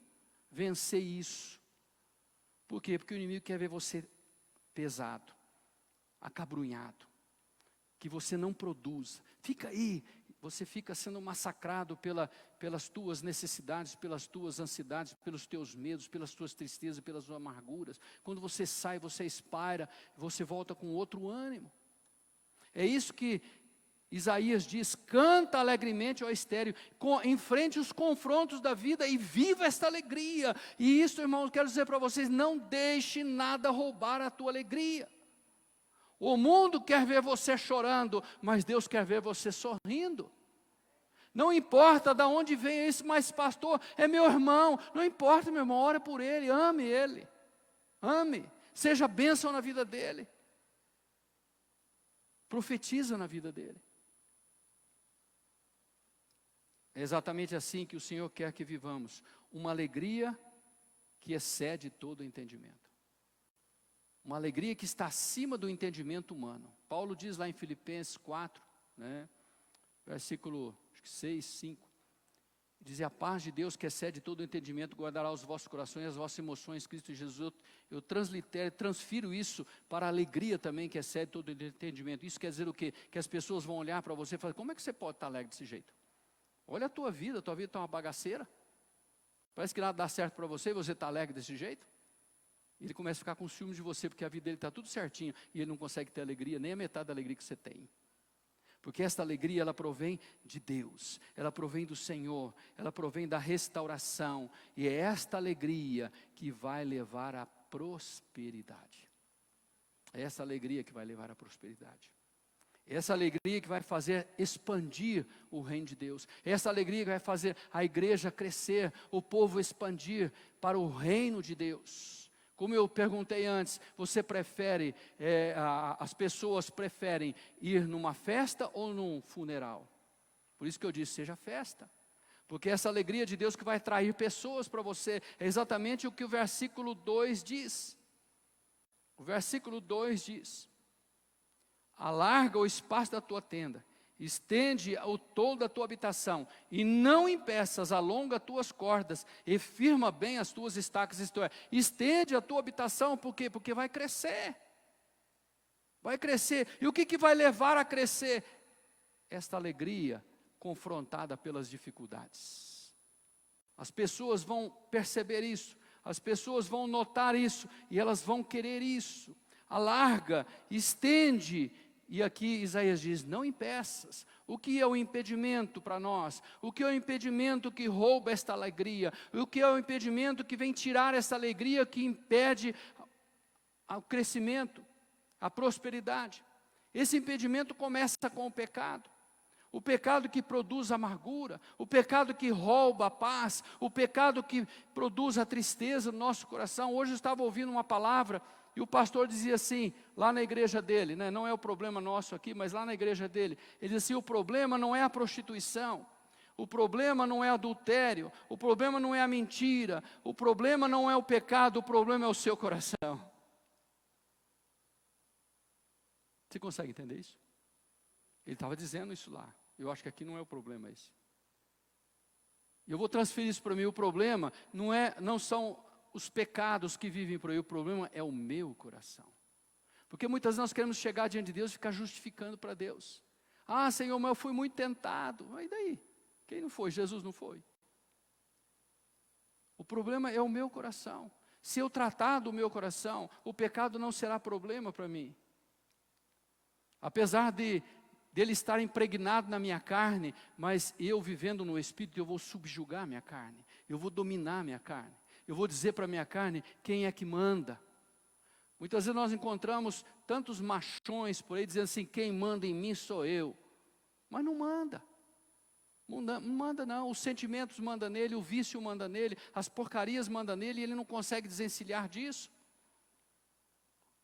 vencer isso. Por quê? Porque o inimigo quer ver você pesado, acabrunhado, que você não produza. Fica aí, você fica sendo massacrado pelas tuas necessidades, pelas tuas ansiedades, pelos teus medos, pelas tuas tristezas, pelas tuas amarguras. Quando você sai, você espira, você volta com outro ânimo. É isso que Isaías diz: canta alegremente, ó estéril, enfrente os confrontos da vida e viva esta alegria. E isso, irmãos, quero dizer para vocês, não deixe nada roubar a tua alegria. O mundo quer ver você chorando, mas Deus quer ver você sorrindo. Não importa de onde vem esse, mas pastor, é meu irmão. Não importa, meu irmão, ore por ele, ame, seja bênção na vida dele. Profetiza na vida dele. É exatamente assim que o Senhor quer que vivamos, uma alegria que excede todo o entendimento. Uma alegria que está acima do entendimento humano. Paulo diz lá em Filipenses 4, versículo 6, 5, diz: a paz de Deus que excede todo o entendimento guardará os vossos corações e as vossas emoções em Cristo Jesus. Eu transfiro isso para a alegria também que excede todo o entendimento. Isso quer dizer o quê? Que as pessoas vão olhar para você e falar: como é que você pode estar alegre desse jeito? Olha a tua vida está uma bagaceira. Parece que nada dá certo para você e você está alegre desse jeito. Ele começa a ficar com ciúmes de você, porque a vida dele está tudo certinho, e ele não consegue ter alegria, nem a metade da alegria que você tem. Porque esta alegria, ela provém de Deus, ela provém do Senhor, ela provém da restauração, e é esta alegria que vai levar à prosperidade. É essa alegria que vai levar à prosperidade. Essa alegria que vai fazer expandir o reino de Deus. Essa alegria que vai fazer a igreja crescer, o povo expandir para o reino de Deus. Como eu perguntei antes, você prefere, as pessoas preferem ir numa festa ou num funeral? Por isso que eu disse, seja festa. Porque essa alegria de Deus que vai atrair pessoas para você, é exatamente o que o versículo 2 diz. O versículo 2 diz: alarga o espaço da tua tenda, estende o toldo da tua habitação, e não impeças, alonga tuas cordas, e firma bem as tuas estacas, isto é, estende a tua habitação, por quê? Porque vai crescer, e o que vai levar a crescer? Esta alegria confrontada pelas dificuldades. As pessoas vão perceber isso, as pessoas vão notar isso, e elas vão querer isso. Alarga, estende. E aqui Isaías diz: não impeças. O que é o impedimento para nós? O que é o impedimento que rouba esta alegria? O que é o impedimento que vem tirar essa alegria, que impede o crescimento, a prosperidade? Esse impedimento começa com o pecado. O pecado que produz amargura, o pecado que rouba a paz, o pecado que produz a tristeza no nosso coração. Hoje eu estava ouvindo uma palavra, e o pastor dizia assim, lá na igreja dele, não é o problema nosso aqui, mas lá na igreja dele, ele dizia assim: o problema não é a prostituição, o problema não é adultério, o problema não é a mentira, o problema não é o pecado, o problema é o seu coração. Você consegue entender isso? Ele estava dizendo isso lá. Eu acho que aqui não é o problema esse. Eu vou transferir isso para mim. O problema não são os pecados que vivem por aí, o problema é o meu coração. Porque muitas vezes nós queremos chegar diante de Deus e ficar justificando para Deus. Ah, Senhor, mas eu fui muito tentado. Mas e daí? Quem não foi? Jesus não foi. O problema é o meu coração. Se eu tratar do meu coração, o pecado não será problema para mim. Apesar dele estar impregnado na minha carne, mas eu vivendo no Espírito, eu vou subjugar minha carne, eu vou dominar minha carne. Eu vou dizer para a minha carne quem é que manda. Muitas vezes nós encontramos tantos machões por aí dizendo assim: quem manda em mim sou eu. Mas não manda. Não manda não. Os sentimentos mandam nele, o vício manda nele, as porcarias mandam nele, e ele não consegue desencilhar disso.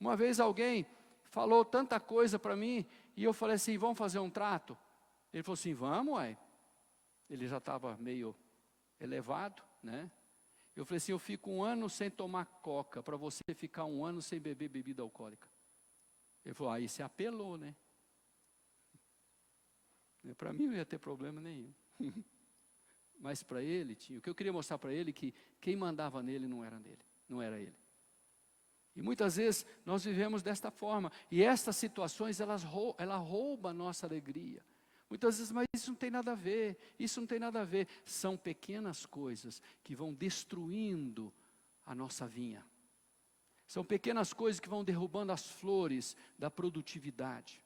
Uma vez alguém falou tanta coisa para mim, e eu falei assim: vamos fazer um trato? Ele falou assim: vamos, ué. Ele já estava meio elevado, né? Eu falei assim: eu fico 1 ano sem tomar coca, para você ficar 1 ano sem beber bebida alcoólica. Ele falou: aí você apelou, né? Para mim não ia ter problema nenhum. Mas para ele tinha. O que eu queria mostrar para ele é que quem mandava nele não era ele. E muitas vezes nós vivemos desta forma. E estas situações, ela rouba a nossa alegria. Muitas vezes, mas isso não tem nada a ver, isso não tem nada a ver. São pequenas coisas que vão destruindo a nossa vinha. São pequenas coisas que vão derrubando as flores da produtividade.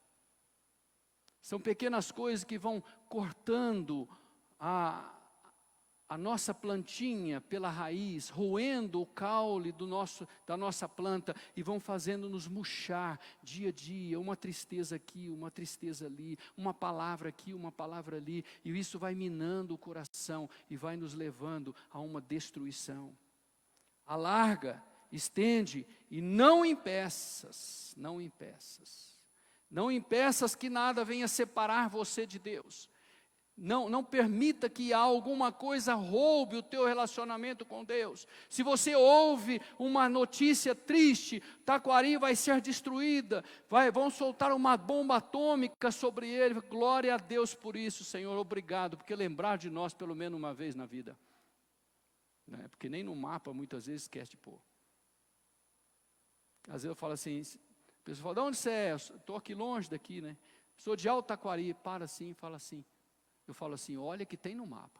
São pequenas coisas que vão cortando a nossa plantinha pela raiz, roendo o caule da nossa planta e vão fazendo-nos murchar dia a dia, uma tristeza aqui, uma tristeza ali, uma palavra aqui, uma palavra ali, e isso vai minando o coração e vai nos levando a uma destruição. Alarga, estende e não impeças, não impeças. Não impeças que nada venha separar você de Deus. Não permita que alguma coisa roube o teu relacionamento com Deus. Se você ouve uma notícia triste, Taquari vai ser destruída, vão soltar uma bomba atômica sobre ele. Glória a Deus por isso, Senhor, obrigado, porque lembrar de nós pelo menos uma vez na vida. Né? Porque nem no mapa muitas vezes esquece de pôr. Às vezes eu falo assim, a pessoa fala, de onde você é? Estou aqui longe daqui, né? Sou de Alto Taquari, para assim e fala assim. Eu falo assim, olha que tem no mapa.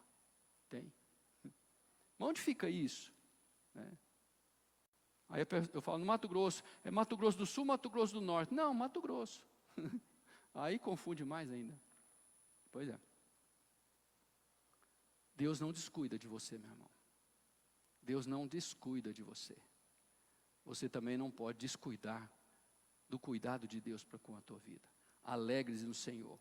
Tem. Mas onde fica isso? Aí eu falo, no Mato Grosso. É Mato Grosso do Sul, Mato Grosso do Norte. Não, Mato Grosso. Aí confunde mais ainda. Pois é. Deus não descuida de você, meu irmão. Deus não descuida de você. Você também não pode descuidar do cuidado de Deus para com a tua vida. Alegre-se no Senhor.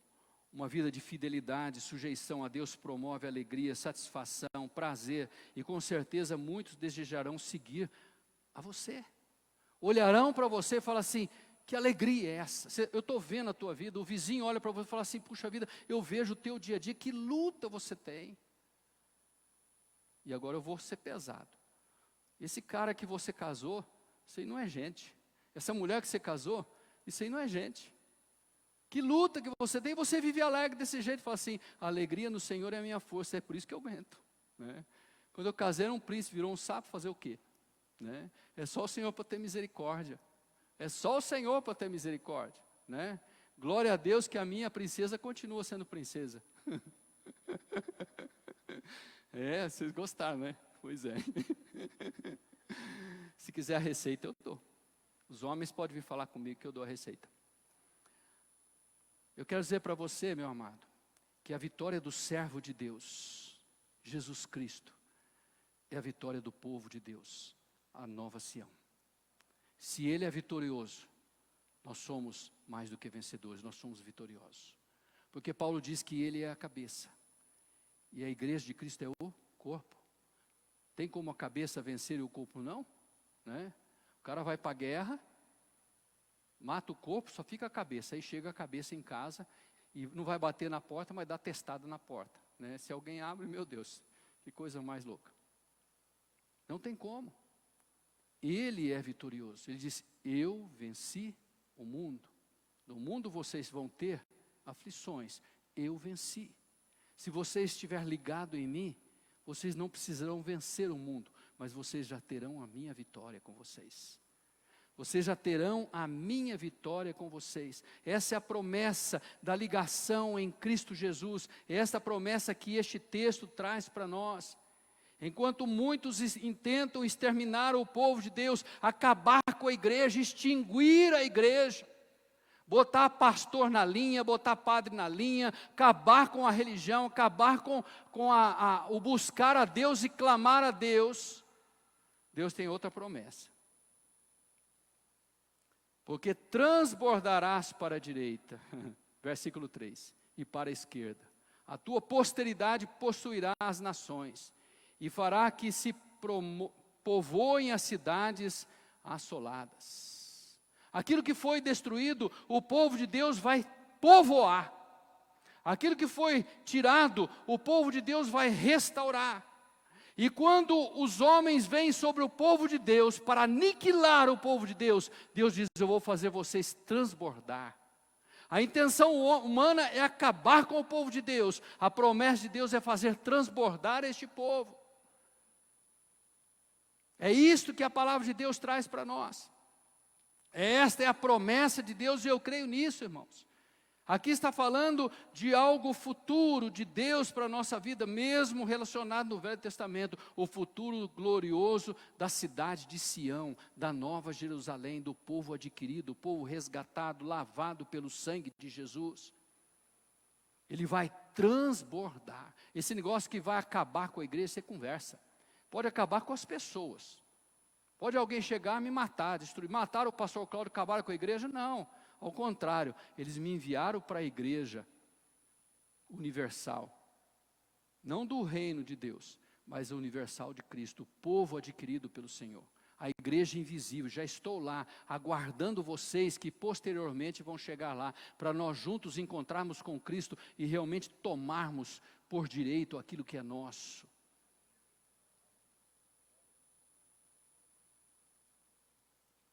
Uma vida de fidelidade, sujeição a Deus promove alegria, satisfação, prazer. E com certeza muitos desejarão seguir a você. Olharão para você e falam assim, que alegria é essa? Eu estou vendo a tua vida, o vizinho olha para você e fala assim, puxa vida, eu vejo o teu dia a dia, que luta você tem. E agora eu vou ser pesado. Esse cara que você casou, isso aí não é gente. Essa mulher que você casou, isso aí não é gente. Que luta que você tem, você vive alegre desse jeito, fala assim, a alegria no Senhor é a minha força, é por isso que eu aguento. Né? Quando eu casei, era um príncipe, virou um sapo, fazer o quê? Né? É só o Senhor para ter misericórdia. É só o Senhor para ter misericórdia. Né? Glória a Deus que a minha princesa continua sendo princesa. Vocês gostaram, né? Pois é. Se quiser a receita, eu dou. Os homens podem vir falar comigo que eu dou a receita. Eu quero dizer para você, meu amado, que a vitória do servo de Deus, Jesus Cristo, é a vitória do povo de Deus, a nova Sião. Se Ele é vitorioso, nós somos mais do que vencedores, nós somos vitoriosos. Porque Paulo diz que Ele é a cabeça, e a igreja de Cristo é o corpo. Tem como a cabeça vencer e o corpo não? Né? O cara vai para a guerra, mata o corpo, só fica a cabeça. Aí chega a cabeça em casa e não vai bater na porta, mas dá testada na porta. Né? Se alguém abre, meu Deus, que coisa mais louca. Não tem como. Ele é vitorioso. Ele diz, eu venci o mundo. No mundo vocês vão ter aflições. Eu venci. Se você estiver ligado em mim, vocês não precisarão vencer o mundo, mas vocês já terão a minha vitória com vocês. Vocês já terão a minha vitória com vocês. Essa é a promessa da ligação em Cristo Jesus. É essa promessa que este texto traz para nós. Enquanto muitos intentam exterminar o povo de Deus, acabar com a igreja, extinguir a igreja, botar pastor na linha, botar padre na linha, acabar com a religião, acabar com o buscar a Deus e clamar a Deus, Deus tem outra promessa. Porque transbordarás para a direita, versículo 3, e para a esquerda. A tua posteridade possuirá as nações, e fará que se povoem as cidades assoladas. Aquilo que foi destruído, o povo de Deus vai povoar. Aquilo que foi tirado, o povo de Deus vai restaurar. E quando os homens vêm sobre o povo de Deus para aniquilar o povo de Deus, Deus diz, eu vou fazer vocês transbordar. A intenção humana é acabar com o povo de Deus. A promessa de Deus é fazer transbordar este povo. É isto que a palavra de Deus traz para nós. Esta é a promessa de Deus e eu creio nisso, irmãos. Aqui está falando de algo futuro de Deus para a nossa vida, mesmo relacionado no Velho Testamento. O futuro glorioso da cidade de Sião, da Nova Jerusalém, do povo adquirido, o povo resgatado, lavado pelo sangue de Jesus. Ele vai transbordar. Esse negócio que vai acabar com a igreja, você conversa. Pode acabar com as pessoas. Pode alguém chegar e me matar, destruir. Mataram o pastor Cláudio, acabaram com a igreja? Não. Ao contrário, eles me enviaram para a igreja universal, não do reino de Deus, mas a universal de Cristo, o povo adquirido pelo Senhor, a igreja invisível. Já estou lá, aguardando vocês que posteriormente vão chegar lá, para nós juntos encontrarmos com Cristo e realmente tomarmos por direito aquilo que é nosso.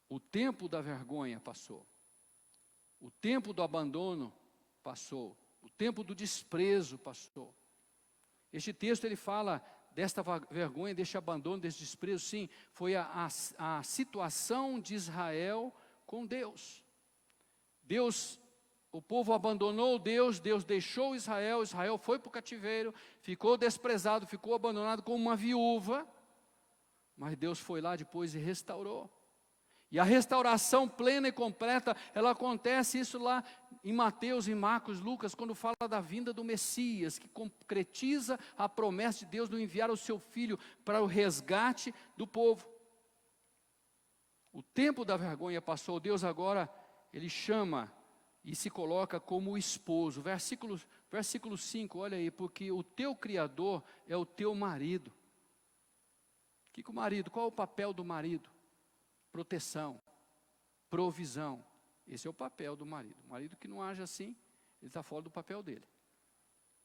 O tempo da vergonha passou. O tempo do abandono passou. O tempo do desprezo passou. Este texto ele fala desta vergonha, deste abandono, desse desprezo. Sim, foi a situação de Israel com Deus. O povo abandonou Deus, Deus deixou Israel, Israel foi para o cativeiro, ficou desprezado, ficou abandonado como uma viúva. Mas Deus foi lá depois e restaurou. E a restauração plena e completa, ela acontece isso lá em Mateus, em Marcos, Lucas, quando fala da vinda do Messias, que concretiza a promessa de Deus de enviar o seu Filho para o resgate do povo. O tempo da vergonha passou, Deus agora, Ele chama e se coloca como o esposo. Versículo 5, olha aí, porque o teu Criador é o teu marido. O marido, qual é o papel do marido? Proteção, provisão. Esse é o papel do marido. O marido que não age assim, ele está fora do papel dele.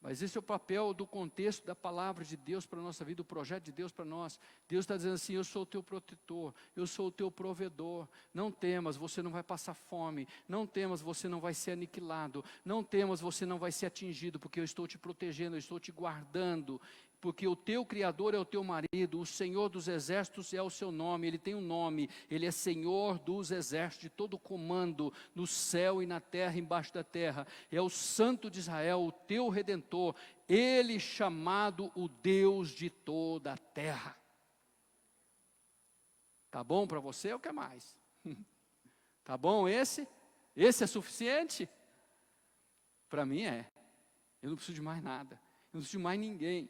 Mas esse é o papel do contexto da palavra de Deus para a nossa vida, o projeto de Deus para nós. Deus está dizendo assim: eu sou o teu protetor, eu sou o teu provedor. Não temas, você não vai passar fome. Não temas, você não vai ser aniquilado. Não temas, você não vai ser atingido, porque eu estou te protegendo, eu estou te guardando. Porque o teu Criador é o teu marido, o Senhor dos exércitos é o seu nome, Ele tem um nome, Ele é Senhor dos exércitos, de todo comando, no céu e na terra, embaixo da terra. É o Santo de Israel, o teu Redentor, Ele chamado o Deus de toda a terra. Tá bom para você ou quer mais? Tá bom esse? Esse é suficiente? Para mim é. Eu não preciso de mais nada, eu não preciso de mais ninguém.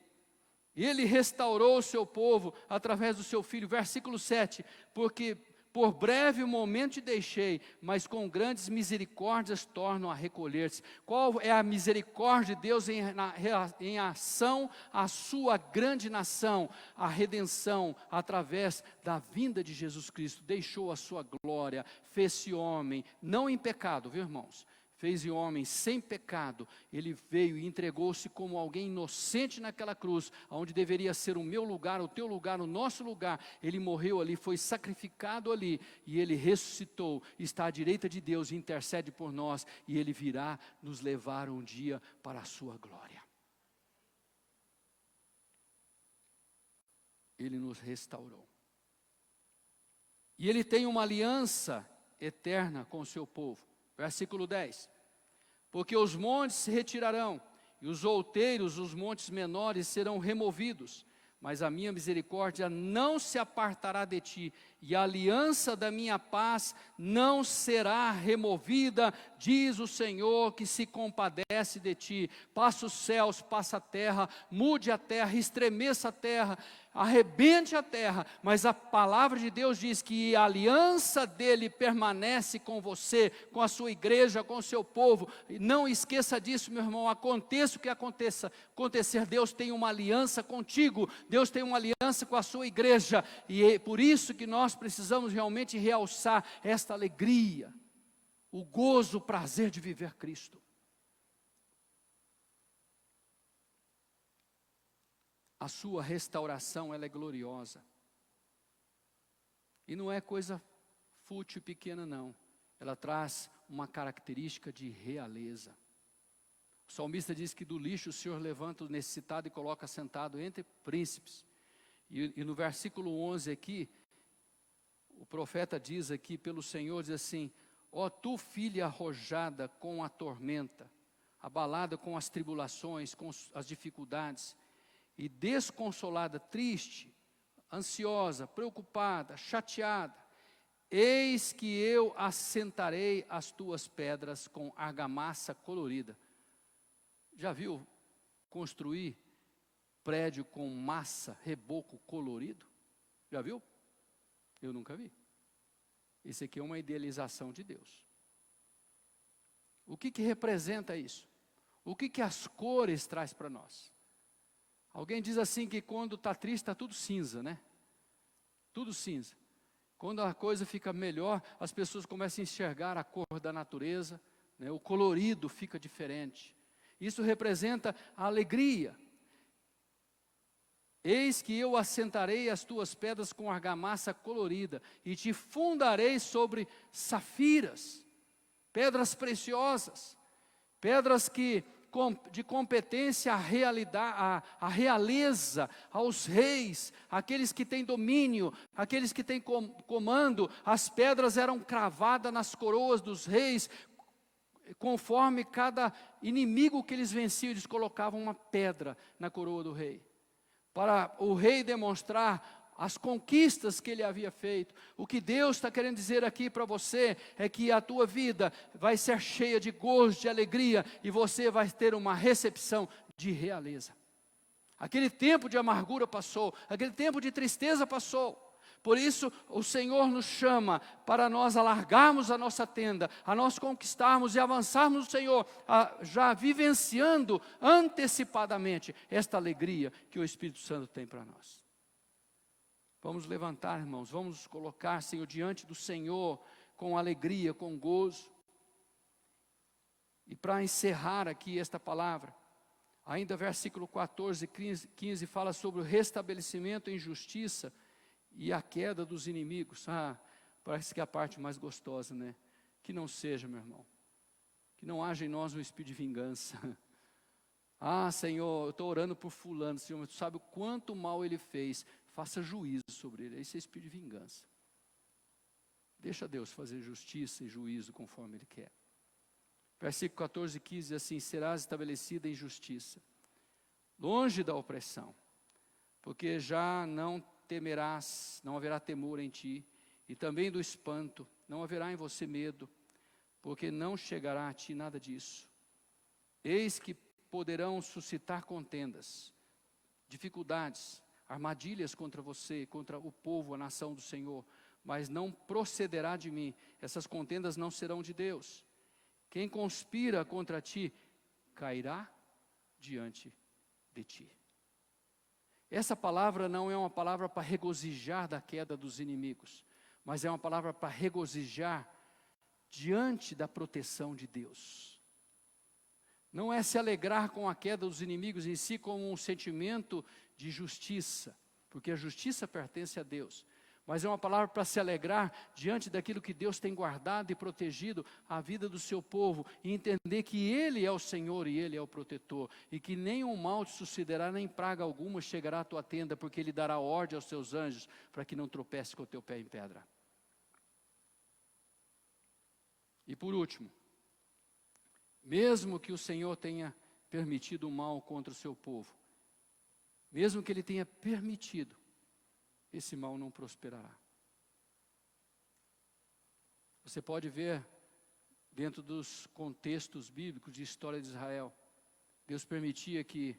Ele restaurou o seu povo através do seu Filho. Versículo 7, porque por breve momento te deixei, mas com grandes misericórdias torno a recolher-se. Qual é a misericórdia de Deus em ação à sua grande nação? A redenção através da vinda de Jesus Cristo. Deixou a sua glória, fez-se homem, não em pecado, viu, irmãos? Fez-se homem sem pecado, Ele veio e entregou-se como alguém inocente naquela cruz, onde deveria ser o meu lugar, o teu lugar, o nosso lugar. Ele morreu ali, foi sacrificado ali, e Ele ressuscitou, está à direita de Deus e intercede por nós, e Ele virá nos levar um dia para a sua glória. Ele nos restaurou. E Ele tem uma aliança eterna com o seu povo. Versículo 10, porque os montes se retirarão, e os outeiros, os montes menores serão removidos, mas a minha misericórdia não se apartará de ti, e a aliança da minha paz não será removida, diz o Senhor que se compadece de ti. Passa os céus, passa a terra, mude a terra, estremeça a terra, arrebente a terra, mas a palavra de Deus diz que a aliança dele permanece com você, com a sua igreja, com o seu povo. E não esqueça disso, meu irmão, aconteça o que acontecer, Deus tem uma aliança contigo, Deus tem uma aliança com a sua igreja, e é por isso que nós precisamos realmente realçar esta alegria, o gozo, o prazer de viver Cristo. A sua restauração, ela é gloriosa. E não é coisa fútil e pequena, não. Ela traz uma característica de realeza. O salmista diz que do lixo o Senhor levanta o necessitado e coloca sentado entre príncipes. E no versículo 11 aqui, o profeta diz aqui pelo Senhor, diz assim: ó tu filha arrojada com a tormenta, abalada com as tribulações, com as dificuldades, e desconsolada, triste, ansiosa, preocupada, chateada, eis que eu assentarei as tuas pedras com argamassa colorida. Já viu construir prédio com massa, reboco colorido? Já viu? Eu nunca vi. Isso aqui é uma idealização de Deus. O que representa isso? O que as cores traz para nós? Alguém diz assim que quando está triste está tudo cinza, né? Tudo cinza. Quando a coisa fica melhor, as pessoas começam a enxergar a cor da natureza, né? O colorido fica diferente. Isso representa a alegria. Eis que eu assentarei as tuas pedras com argamassa colorida, e te fundarei sobre safiras, pedras preciosas, pedras que de competência à realeza, aos reis, aqueles que têm domínio, aqueles que têm comando. As pedras eram cravadas nas coroas dos reis, conforme cada inimigo que eles venciam, eles colocavam uma pedra na coroa do rei, para o rei demonstrar as conquistas que ele havia feito. O que Deus está querendo dizer aqui para você é que a tua vida vai ser cheia de gozo, de alegria, e você vai ter uma recepção de realeza. Aquele tempo de amargura passou, aquele tempo de tristeza passou. Por isso o Senhor nos chama para nós alargarmos a nossa tenda, a nós conquistarmos e avançarmos no Senhor, já vivenciando antecipadamente esta alegria que o Espírito Santo tem para nós. Vamos levantar, irmãos, vamos nos colocar, Senhor, diante do Senhor com alegria, com gozo. E para encerrar aqui esta palavra, ainda versículo 14 e 15 fala sobre o restabelecimento em justiça e a queda dos inimigos. Parece que é a parte mais gostosa, né? Que não seja, meu irmão, que não haja em nós um espírito de vingança. Senhor, eu estou orando por fulano, Senhor, mas tu sabe o quanto mal ele fez, faça juízo sobre ele. Esse é espírito de vingança. Deixa Deus fazer justiça e juízo conforme Ele quer. Versículo 14 e 15 diz assim: serás estabelecida em justiça, longe da opressão, porque já não temerás, não haverá temor em ti, e também do espanto, não haverá em você medo, porque não chegará a ti nada disso. Eis que poderão suscitar contendas, dificuldades, armadilhas contra você, contra o povo, a nação do Senhor, mas não procederá de mim. Essas contendas não serão de Deus. Quem conspira contra ti, cairá diante de ti. Essa palavra não é uma palavra para regozijar da queda dos inimigos, mas é uma palavra para regozijar diante da proteção de Deus. Não é se alegrar com a queda dos inimigos em si como um sentimento de justiça, porque a justiça pertence a Deus, mas é uma palavra para se alegrar diante daquilo que Deus tem guardado e protegido a vida do seu povo, e entender que Ele é o Senhor e Ele é o protetor, e que nenhum mal te sucederá, nem praga alguma chegará à tua tenda, porque Ele dará ordem aos seus anjos, para que não tropece com o teu pé em pedra. E por último, mesmo que o Senhor tenha permitido o mal contra o seu povo, mesmo que Ele tenha permitido, esse mal não prosperará. Você pode ver, dentro dos contextos bíblicos de história de Israel, Deus permitia que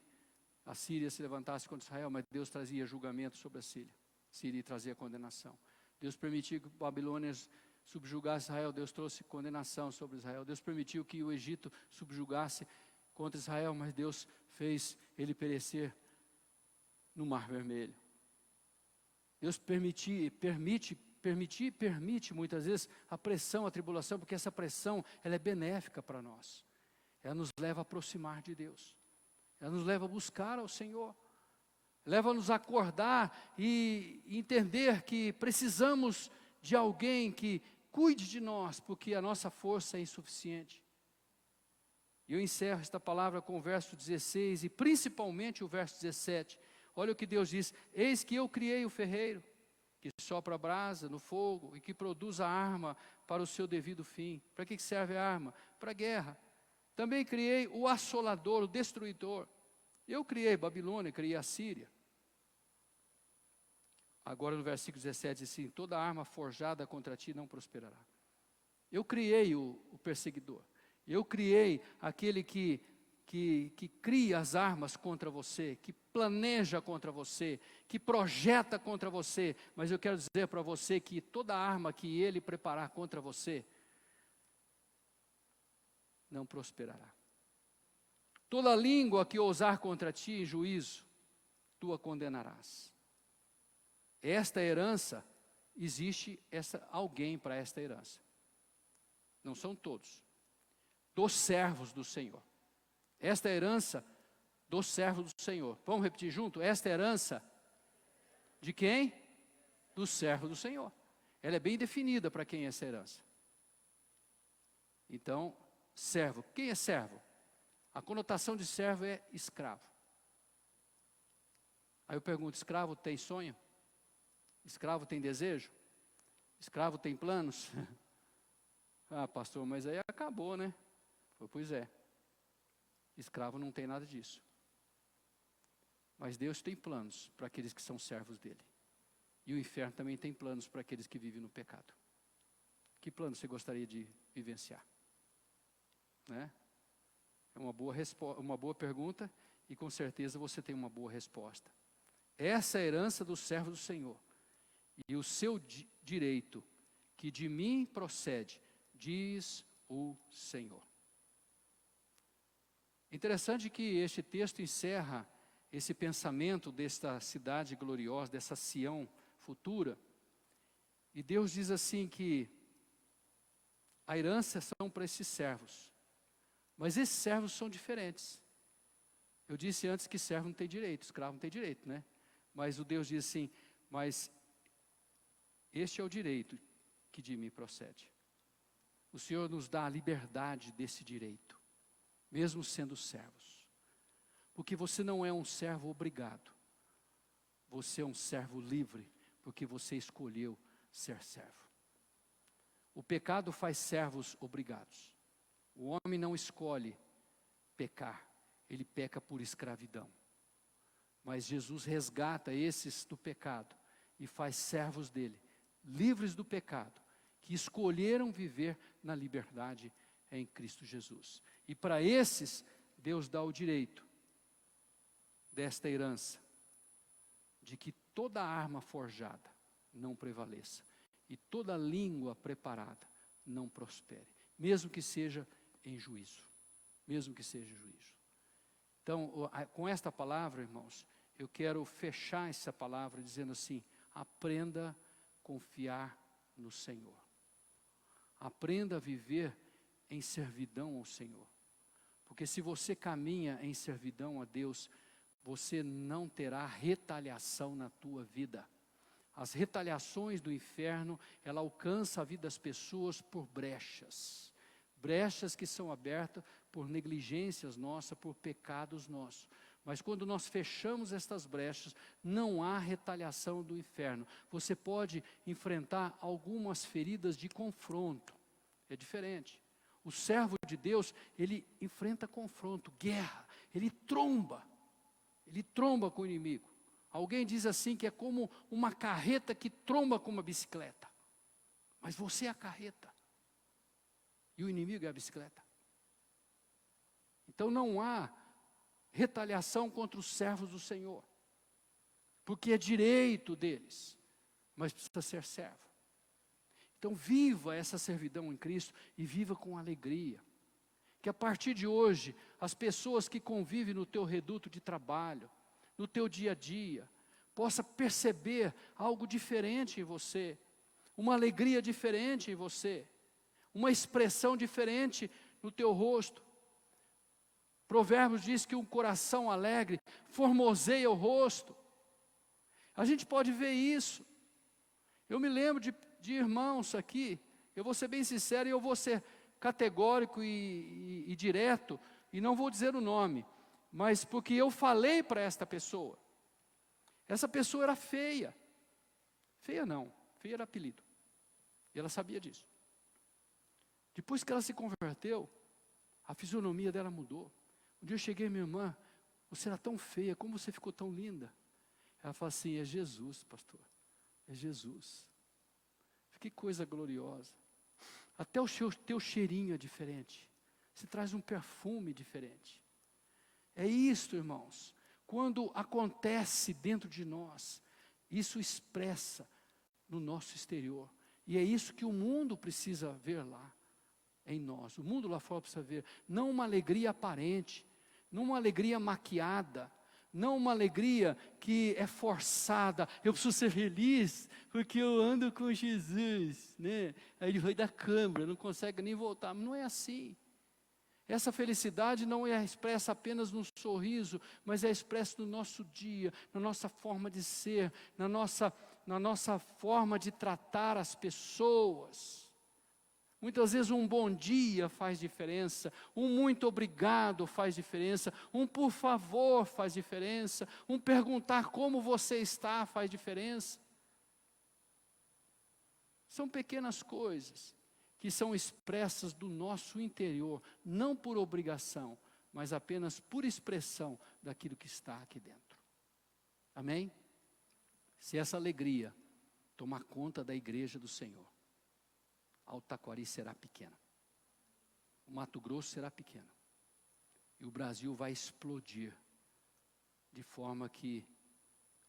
a Síria se levantasse contra Israel, mas Deus trazia julgamento sobre a Síria e trazia condenação. Deus permitia que os babilônios subjugassem Israel, Deus trouxe condenação sobre Israel. Deus permitiu que o Egito subjugasse contra Israel, mas Deus fez ele perecer no Mar Vermelho. Deus permite muitas vezes a pressão, a tribulação, porque essa pressão, ela é benéfica para nós. Ela nos leva a aproximar de Deus. Ela nos leva a buscar ao Senhor. Leva-nos a acordar e entender que precisamos de alguém que cuide de nós, porque a nossa força é insuficiente. E eu encerro esta palavra com o verso 16 e principalmente o verso 17. Olha o que Deus diz: eis que eu criei o ferreiro, que sopra a brasa no fogo e que produz a arma para o seu devido fim. Para que serve a arma? Para a guerra. Também criei o assolador, o destruidor. Eu criei Babilônia, criei a Síria. Agora no versículo 17 diz assim: toda arma forjada contra ti não prosperará. Eu criei o perseguidor. Eu criei aquele que cria as armas contra você, que planeja contra você, que projeta contra você. Mas eu quero dizer para você que toda arma que ele preparar contra você não prosperará. Toda língua que ousar contra ti em juízo, tu a condenarás. Esta herança, existe alguém para esta herança. Não são todos. Dos servos do Senhor. Esta herança dos servos do Senhor. Vamos repetir junto? Esta herança de quem? Dos servos do Senhor. Ela é bem definida para quem é essa herança. Então, servo. Quem é servo? A conotação de servo é escravo. Aí eu pergunto: escravo tem sonho? Escravo tem desejo? Escravo tem planos? Ah, pastor, mas aí acabou, né? Pois é. Escravo não tem nada disso. Mas Deus tem planos para aqueles que são servos dele. E o inferno também tem planos para aqueles que vivem no pecado. Que plano você gostaria de vivenciar? Né? É uma boa pergunta e com certeza você tem uma boa resposta. Essa é a herança do servo do Senhor. E o seu direito, que de mim procede, diz o Senhor. Interessante que este texto encerra esse pensamento desta cidade gloriosa, dessa Sião futura. E Deus diz assim que a herança são para esses servos. Mas esses servos são diferentes. Eu disse antes que servo não tem direito, escravo não tem direito, né? Mas o Deus diz assim: mas este é o direito que de mim procede. O Senhor nos dá a liberdade desse direito, mesmo sendo servos. Porque você não é um servo obrigado. Você é um servo livre, porque você escolheu ser servo. O pecado faz servos obrigados. O homem não escolhe pecar, ele peca por escravidão. Mas Jesus resgata esses do pecado e faz servos dele, livres do pecado, que escolheram viver na liberdade em Cristo Jesus. E para esses, Deus dá o direito desta herança, de que toda arma forjada não prevaleça, e toda língua preparada não prospere, mesmo que seja em juízo, mesmo que seja em juízo. Então, com esta palavra, irmãos, eu quero fechar essa palavra dizendo assim: aprenda a confiar no Senhor. Aprenda a viver em servidão ao Senhor. Porque se você caminha em servidão a Deus, você não terá retaliação na tua vida. As retaliações do inferno, ela alcança a vida das pessoas por brechas. Brechas que são abertas por negligências nossas, por pecados nossos. Mas quando nós fechamos estas brechas, não há retaliação do inferno. Você pode enfrentar algumas feridas de confronto. É diferente. O servo de Deus, ele enfrenta confronto, guerra. Ele tromba com o inimigo. Alguém diz assim que é como uma carreta que tromba com uma bicicleta. Mas você é a carreta. E o inimigo é a bicicleta. Então não há retaliação contra os servos do Senhor. Porque é direito deles. Mas precisa ser servo. Então viva essa servidão em Cristo e viva com alegria. Que a partir de hoje, as pessoas que convivem no teu reduto de trabalho, no teu dia a dia, possa perceber algo diferente em você, uma alegria diferente em você, uma expressão diferente no teu rosto. Provérbios diz que um coração alegre formoseia o rosto. A gente pode ver isso. Eu me lembro de irmãos aqui, Eu vou ser bem sincero e eu vou ser categórico e direto, e não vou dizer o nome, mas porque eu falei para esta pessoa. Essa pessoa era feia. Feia não, feia era apelido. E ela sabia disso. Depois que ela se converteu, a fisionomia dela mudou. Um dia eu cheguei, minha irmã, você era tão feia, como você ficou tão linda? Ela falou assim, é Jesus, pastor, é Jesus. Que coisa gloriosa. Até o teu cheirinho é diferente. Você traz um perfume diferente. É isto, irmãos. Quando acontece dentro de nós, isso expressa no nosso exterior. E é isso que o mundo precisa ver lá, em nós. O mundo lá fora precisa ver. Não uma alegria aparente, não uma alegria maquiada, não uma alegria que é forçada. Eu preciso ser feliz porque eu ando com Jesus, né? Aí ele vai da câmara, não consegue nem voltar. Não é assim. Essa felicidade não é expressa apenas no sorriso, mas é expressa no nosso dia, na nossa forma de ser, na nossa forma de tratar as pessoas. Muitas vezes um bom dia faz diferença, um muito obrigado faz diferença, um por favor faz diferença, um perguntar como você está faz diferença. São pequenas coisas que são expressas do nosso interior, não por obrigação, mas apenas por expressão daquilo que está aqui dentro. Amém? Se essa alegria tomar conta da igreja do Senhor, o Taquari será pequeno, o Mato Grosso será pequeno, e o Brasil vai explodir, de forma que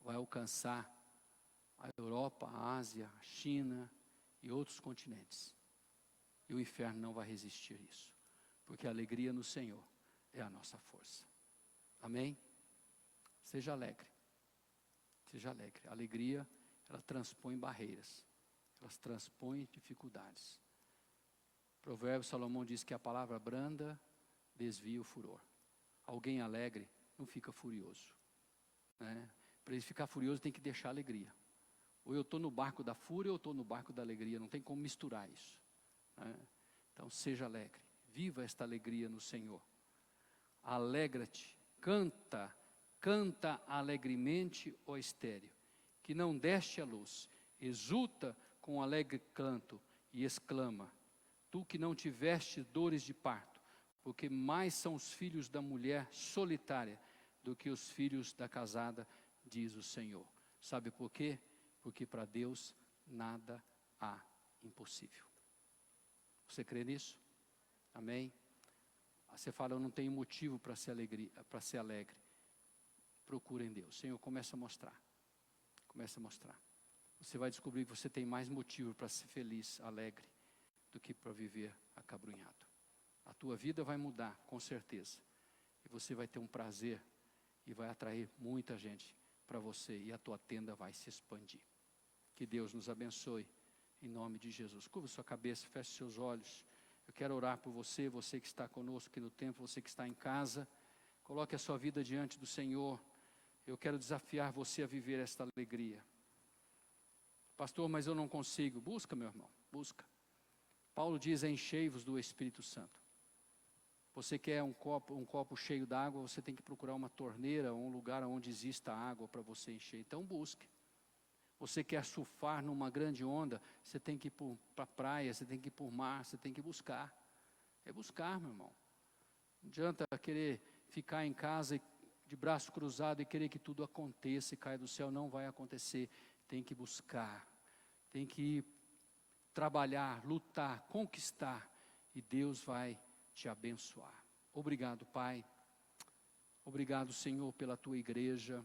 vai alcançar a Europa, a Ásia, a China e outros continentes. E o inferno não vai resistir a isso, porque a alegria no Senhor é a nossa força. Amém? Seja alegre, seja alegre. A alegria, ela transpõe barreiras. Elas transpõem dificuldades. Provérbios, Salomão diz que a palavra branda desvia o furor. Alguém alegre não fica furioso, né? Para ele ficar furioso tem que deixar a alegria. Ou eu estou no barco da fúria ou eu estou no barco da alegria. Não tem como misturar isso, né? Então seja alegre. Viva esta alegria no Senhor. Alegra-te, canta alegremente, ó estéreo, que não deste a luz. Exulta com alegre canto e exclama, tu que não tiveste dores de parto, porque mais são os filhos da mulher solitária do que os filhos da casada, diz o Senhor. Sabe por quê? Porque para Deus nada há impossível. Você crê nisso? Amém? Você fala, eu não tenho motivo para ser alegre. Procura em Deus. Senhor, começa a mostrar. Começa a mostrar. Você vai descobrir que você tem mais motivo para ser feliz, alegre, do que para viver acabrunhado. A tua vida vai mudar, com certeza. E você vai ter um prazer e vai atrair muita gente para você. E a tua tenda vai se expandir. Que Deus nos abençoe, em nome de Jesus. Curva sua cabeça, feche seus olhos. Eu quero orar por você, você que está conosco aqui no templo, você que está em casa. Coloque a sua vida diante do Senhor. Eu quero desafiar você a viver esta alegria. Pastor, mas eu não consigo. Busca, meu irmão, busca. Paulo diz, enchei-vos do Espírito Santo. Você quer um copo cheio d'água, você tem que procurar uma torneira ou um lugar onde exista água para você encher. Então busque. Você quer surfar numa grande onda, você tem que ir para a praia, você tem que ir para o mar, você tem que buscar. É buscar, meu irmão. Não adianta querer ficar em casa de braço cruzado e querer que tudo aconteça e caia do céu. Não vai acontecer. Tem que buscar, tem que ir trabalhar, lutar, conquistar, e Deus vai te abençoar. Obrigado, Pai. Obrigado, Senhor, pela tua igreja.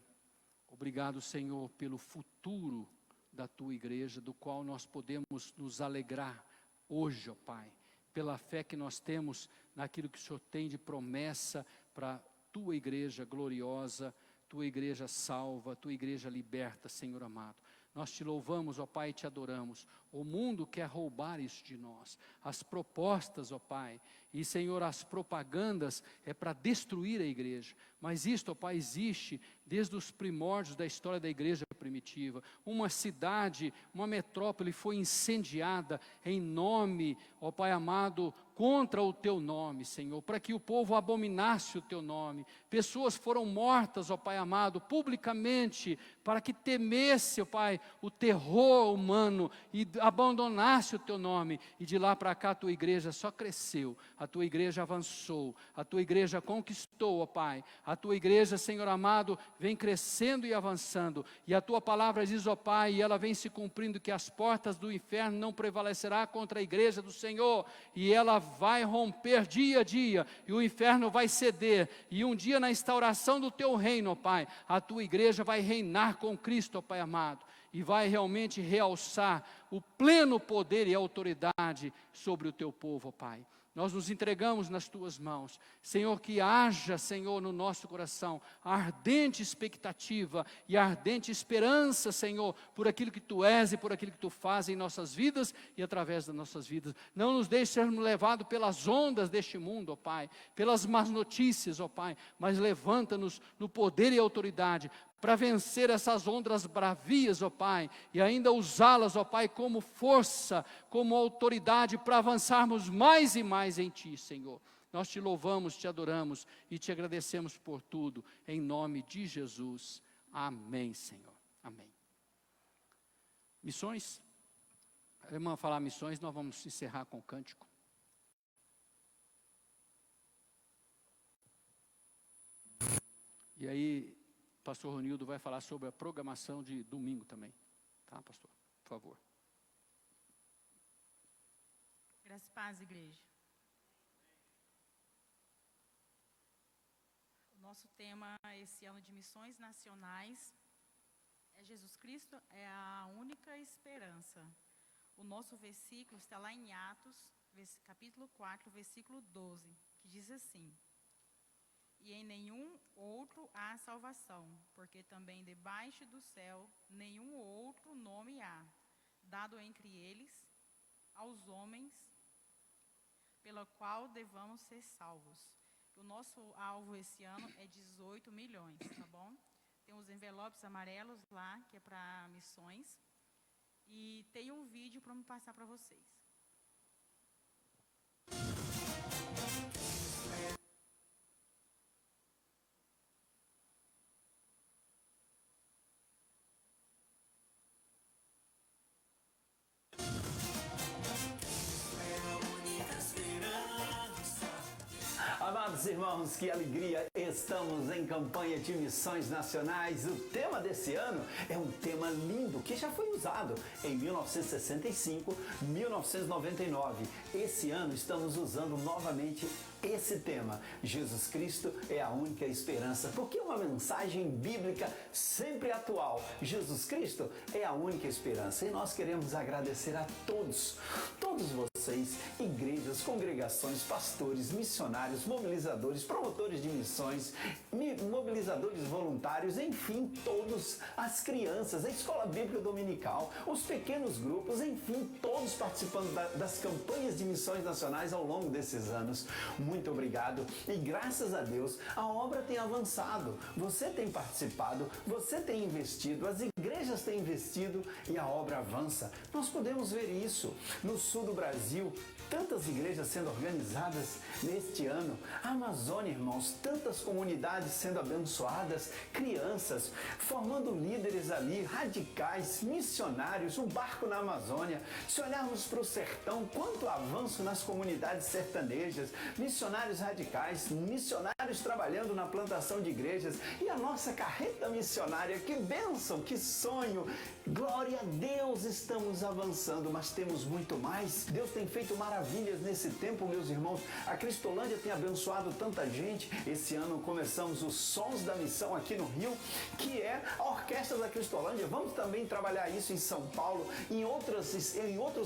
Obrigado, Senhor, pelo futuro da tua igreja, do qual nós podemos nos alegrar hoje, ó Pai, pela fé que nós temos naquilo que o Senhor tem de promessa para a tua igreja gloriosa, tua igreja salva, tua igreja liberta, Senhor amado. Nós te louvamos, ó Pai, e te adoramos. O mundo quer roubar isso de nós. As propostas, ó Pai, e Senhor, as propagandas é para destruir a igreja. Mas isto, ó Pai, existe desde os primórdios da história da igreja primitiva. Uma cidade, uma metrópole foi incendiada em nome, ó Pai amado, contra o Teu nome, Senhor, para que o povo abominasse o Teu nome. Pessoas foram mortas, ó Pai amado, publicamente, para que temesse, ó Pai, o terror humano e abandonasse o Teu nome. E de lá para cá a Tua igreja só cresceu, a Tua igreja avançou, a Tua igreja conquistou, ó Pai. A Tua igreja, Senhor amado, vem crescendo e avançando. E a Tua palavra diz, ó Pai, e ela vem se cumprindo, que as portas do inferno não prevalecerá contra a igreja do Senhor. E ela vai romper dia a dia, e o inferno vai ceder, e um dia na instauração do Teu reino, ó Pai, a Tua igreja vai reinar com Cristo, ó Pai amado, e vai realmente realçar o pleno poder e autoridade sobre o Teu povo, ó Pai. Nós nos entregamos nas Tuas mãos, Senhor, que haja, Senhor, no nosso coração, a ardente expectativa e a ardente esperança, Senhor, por aquilo que Tu és e por aquilo que Tu fazes em nossas vidas e através das nossas vidas. Não nos deixe sermos levados pelas ondas deste mundo, ó Pai, pelas más notícias, ó Pai, mas levanta-nos no poder e autoridade, para vencer essas ondas bravias, ó Pai, e ainda usá-las, ó Pai, como força, como autoridade, para avançarmos mais e mais em Ti, Senhor. Nós Te louvamos, Te adoramos e Te agradecemos por tudo, em nome de Jesus. Amém, Senhor. Amém. Missões? A irmã falar missões, nós vamos encerrar com o cântico. E aí, pastor Ronildo vai falar sobre a programação de domingo também. Tá, pastor? Por favor. Graças a paz, igreja. O nosso tema esse ano de missões nacionais é Jesus Cristo é a única esperança. O nosso versículo está lá em Atos, capítulo 4, versículo 12, que diz assim: E em nenhum outro há salvação, porque também debaixo do céu nenhum outro nome há, dado entre eles, aos homens, pela qual devamos ser salvos. O nosso alvo esse ano é 18 milhões, tá bom? Tem os envelopes amarelos lá, que é para missões, e tem um vídeo para me passar para vocês. Amados irmãos, que alegria, estamos em campanha de missões nacionais. O tema desse ano é um tema lindo que já foi usado em 1965, 1999. Esse ano estamos usando novamente esse tema. Jesus Cristo é a única esperança, porque é uma mensagem bíblica sempre atual. Jesus Cristo é a única esperança e nós queremos agradecer a todos vocês, igrejas, congregações, pastores, missionários, mobilizadores, promotores de missões, mobilizadores voluntários, enfim, todos, as crianças, a escola bíblica dominical, os pequenos grupos, enfim, todos participando das campanhas de missões nacionais ao longo desses anos. Muito obrigado e graças a Deus a obra tem avançado, você tem participado, você tem investido, as igrejas têm investido e a obra avança. Nós podemos ver isso no sul do Brasil, tantas igrejas sendo organizadas neste ano. A Amazônia, irmãos, tantas comunidades sendo abençoadas, crianças formando líderes ali, radicais, missionários, um barco na Amazônia. Se olharmos para o sertão, quanto avanço nas comunidades sertanejas, missionários radicais, missionários trabalhando na plantação de igrejas e a nossa carreta missionária. Que bênção, que sonho! Glória a Deus, estamos avançando, mas temos muito mais. Deus tem feito maravilhas nesse tempo, meus irmãos. A Cristolândia tem abençoado tanta gente. Esse ano começamos os Sons da Missão aqui no Rio, que é a Orquestra da Cristolândia. Vamos também trabalhar isso em São Paulo, em outros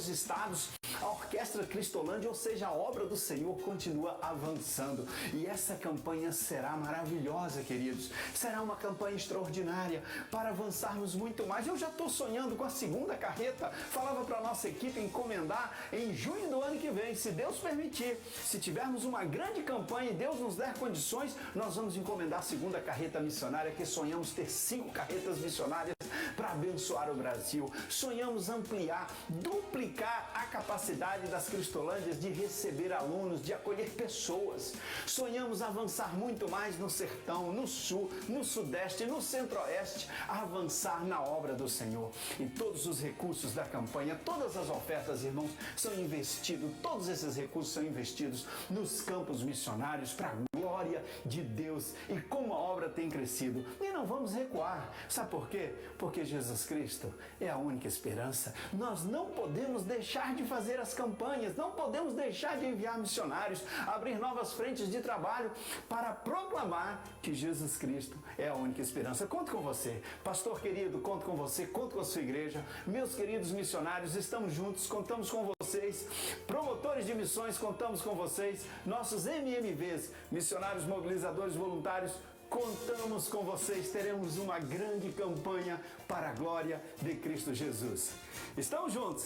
estados. A Orquestra Cristolândia, ou seja, a obra do Senhor continua continua avançando. E essa campanha será maravilhosa, queridos. Será uma campanha extraordinária para avançarmos muito mais. Eu já estou sonhando com a segunda carreta. Falava para a nossa equipe encomendar em junho do ano que vem, se Deus permitir. Se tivermos uma grande campanha e Deus nos der condições, nós vamos encomendar a segunda carreta missionária, que sonhamos ter 5 carretas missionárias para abençoar o Brasil. Sonhamos ampliar, duplicar a capacidade das Cristolândias de receber alunos, de acolher pessoas. Sonhamos avançar muito mais no sertão, no sul, no sudeste, no centro-oeste, avançar na obra do Senhor. E todos os recursos da campanha, todas as ofertas, irmãos, são investidos, todos esses recursos são investidos nos campos missionários para a glória de Deus. E como a obra tem crescido, e não vamos recuar. Sabe por quê? Porque Jesus Cristo é a única esperança. Nós não podemos deixar de fazer as campanhas, não podemos deixar de enviar missionários, abrir novas frentes de trabalho para proclamar que Jesus Cristo é a única esperança. Conto com você, pastor querido, conto com você, conto com a sua igreja. Meus queridos missionários, estamos juntos, contamos com vocês. Promotores de missões, contamos com vocês. Nossos MMVs, missionários mobilizadores voluntários, contamos com vocês. Teremos uma grande campanha para a glória de Cristo Jesus. Estamos juntos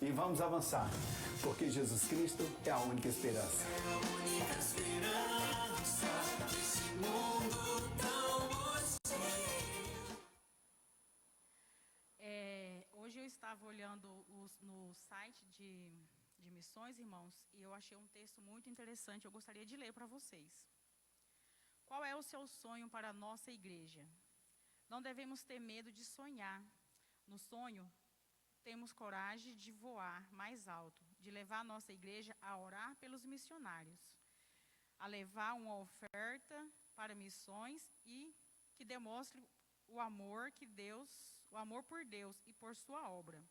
e vamos avançar, porque Jesus Cristo é a única esperança. É a única esperança desse mundo tão hostil. Hoje eu estava olhando no site de missões, irmãos, e eu achei um texto muito interessante. Eu gostaria de ler para vocês. Qual é o seu sonho para a nossa igreja? Não devemos ter medo de sonhar. No sonho, temos coragem de voar mais alto, de levar a nossa igreja a orar pelos missionários, a levar uma oferta para missões e que demonstre o amor por Deus e por sua obra.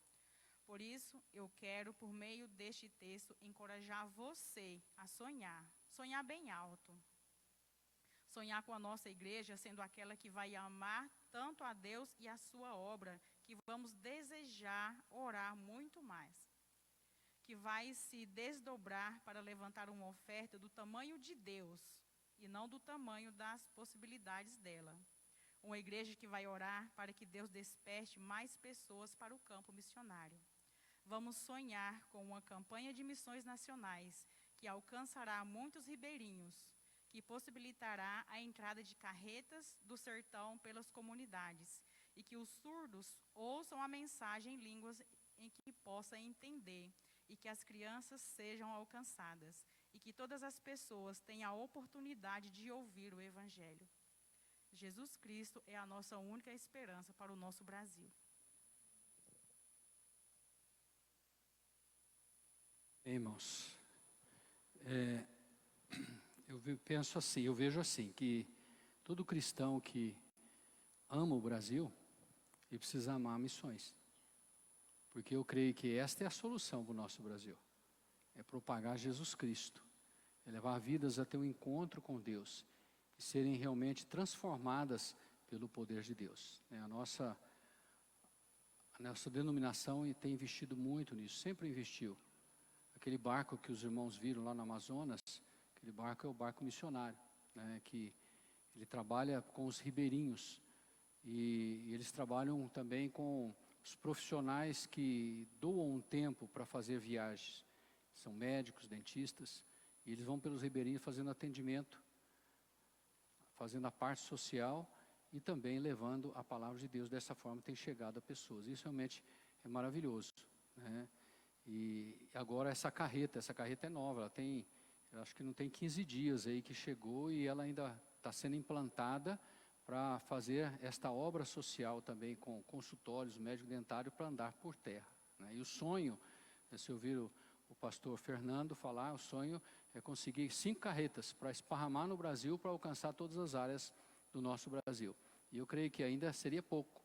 Por isso, eu quero, por meio deste texto, encorajar você a sonhar bem alto. Sonhar com a nossa igreja sendo aquela que vai amar tanto a Deus e a sua obra, que vamos desejar orar muito mais, que vai se desdobrar para levantar uma oferta do tamanho de Deus e não do tamanho das possibilidades dela. Uma igreja que vai orar para que Deus desperte mais pessoas para o campo missionário. Vamos sonhar com uma campanha de missões nacionais que alcançará muitos ribeirinhos, que possibilitará a entrada de carretas do sertão pelas comunidades e que os surdos ouçam a mensagem em línguas em que possam entender e que as crianças sejam alcançadas e que todas as pessoas tenham a oportunidade de ouvir o Evangelho. Jesus Cristo é a nossa única esperança para o nosso Brasil. Irmãos, eu vejo assim, que todo cristão que ama o Brasil, ele precisa amar missões. Porque eu creio que esta é a solução para o nosso Brasil. É propagar Jesus Cristo, é levar vidas até o encontro com Deus e serem realmente transformadas pelo poder de Deus. A nossa denominação tem investido muito nisso, sempre investiu. Aquele barco que os irmãos viram lá no Amazonas, aquele barco é o barco missionário, que ele trabalha com os ribeirinhos e eles trabalham também com os profissionais que doam um tempo para fazer viagens. São médicos, dentistas, e eles vão pelos ribeirinhos fazendo atendimento, fazendo a parte social e também levando a palavra de Deus. Dessa forma tem chegado a pessoas. Isso realmente é maravilhoso, E agora essa carreta é nova, ela tem, eu acho que não tem 15 dias aí que chegou e ela ainda está sendo implantada para fazer esta obra social também com consultórios, médico dentário para andar por terra. E o sonho, se ouviram o pastor Fernando falar, o sonho é conseguir 5 carretas para esparramar no Brasil para alcançar todas as áreas do nosso Brasil. E eu creio que ainda seria pouco,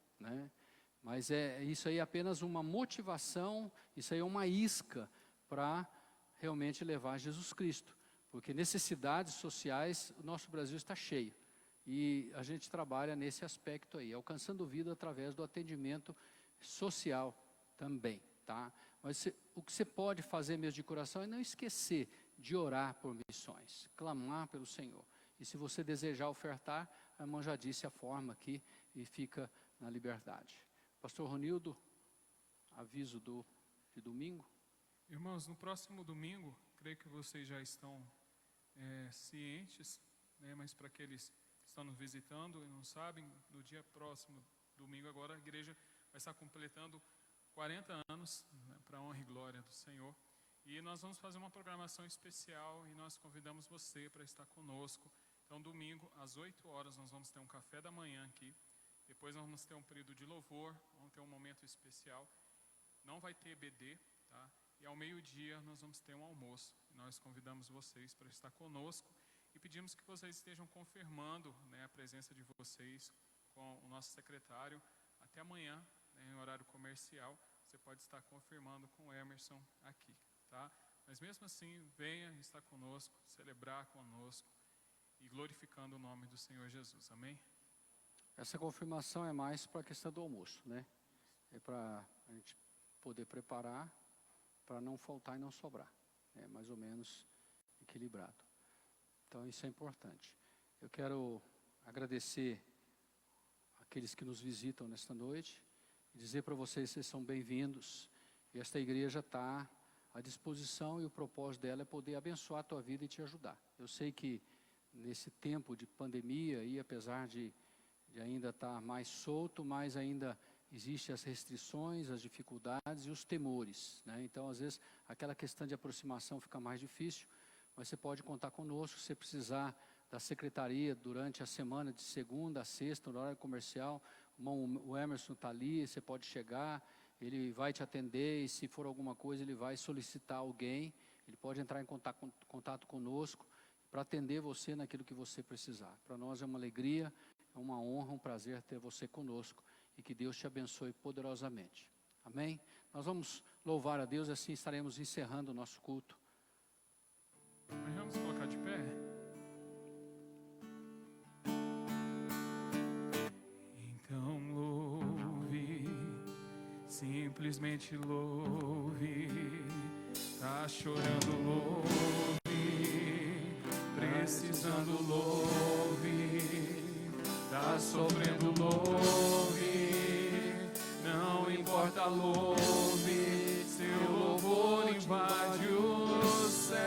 Mas isso aí é apenas uma motivação, isso aí é uma isca para realmente levar Jesus Cristo. Porque necessidades sociais, o nosso Brasil está cheio. E a gente trabalha nesse aspecto aí, alcançando vida através do atendimento social também, tá? Mas o que você pode fazer mesmo de coração é não esquecer de orar por missões, clamar pelo Senhor. E se você desejar ofertar, a irmã já disse a forma aqui e fica na liberdade. Pastor Ronildo, aviso de domingo. Irmãos, no próximo domingo, creio que vocês já estão cientes, né, mas para aqueles que estão nos visitando e não sabem, no dia próximo, domingo agora, a igreja vai estar completando 40 anos, né, para a honra e glória do Senhor. E nós vamos fazer uma programação especial e nós convidamos você para estar conosco. Então, domingo, às 8 horas, nós vamos ter um café da manhã aqui. Depois nós vamos ter um período de louvor, vamos ter um momento especial. Não vai ter EBD, tá? E ao meio-dia nós vamos ter um almoço. Nós convidamos vocês para estar conosco e pedimos que vocês estejam confirmando, né, a presença de vocês com o nosso secretário. Até amanhã, né, em horário comercial, você pode estar confirmando com o Emerson aqui, tá? Mas mesmo assim, venha estar conosco, celebrar conosco e glorificando o nome do Senhor Jesus. Amém? Essa confirmação é mais para a questão do almoço, né? É para a gente poder preparar, para não faltar e não sobrar. É mais ou menos equilibrado. Então isso é importante. Eu quero agradecer aqueles que nos visitam nesta noite e dizer para vocês que vocês são bem-vindos. E esta igreja está à disposição e o propósito dela é poder abençoar a tua vida e te ajudar. Eu sei que nesse tempo de pandemia, e apesar de ainda estar mais solto, mas ainda existem as restrições, as dificuldades e os temores, né? Então, às vezes, aquela questão de aproximação fica mais difícil, mas você pode contar conosco, se você precisar da secretaria durante a semana, de segunda a sexta, no horário comercial, o Emerson está ali, você pode chegar, ele vai te atender, e se for alguma coisa, ele vai solicitar alguém, ele pode entrar em contato conosco, para atender você naquilo que você precisar. Para nós é uma alegria, é uma honra, um prazer ter você conosco e que Deus te abençoe poderosamente. Amém? Nós vamos louvar a Deus e assim estaremos encerrando o nosso culto. Mas vamos colocar de pé? Então louve, simplesmente louve, tá chorando, louve, precisando, louve, tá sofrendo, louve, não importa, louve, seu louvor invade os céus.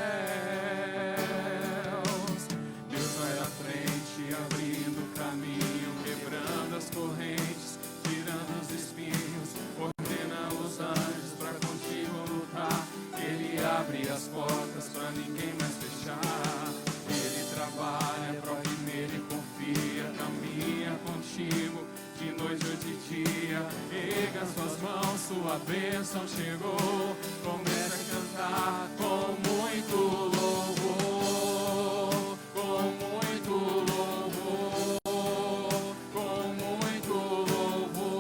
Deus vai à frente, abrindo caminho, quebrando as correntes, tirando os espinhos, ordena os anjos para contigo lutar. Ele abre as portas para ninguém mais fechar. Ele trabalha, prova nele confia, caminha contigo de noite ou de dia. Erga suas mãos, sua bênção chegou. Comece a cantar com muito louvor, com muito louvor, com muito louvor,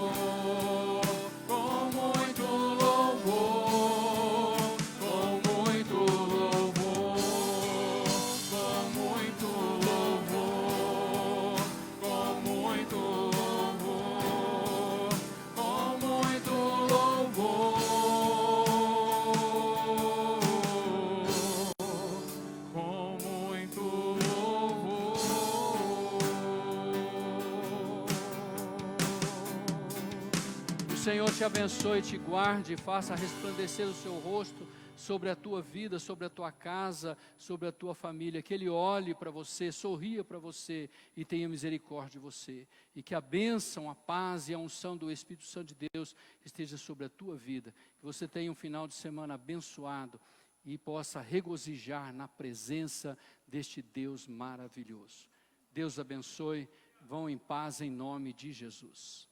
com muito louvor, com muito louvor, com muito louvor, com muito louvor, com muito louvor, com muito louvor. O Senhor te abençoe, te guarde, faça resplandecer o seu rosto sobre a tua vida, sobre a tua casa, sobre a tua família, que Ele olhe para você, sorria para você e tenha misericórdia de você. E que a bênção, a paz e a unção do Espírito Santo de Deus esteja sobre a tua vida. Que você tenha um final de semana abençoado e possa regozijar na presença deste Deus maravilhoso. Deus abençoe, vão em paz em nome de Jesus.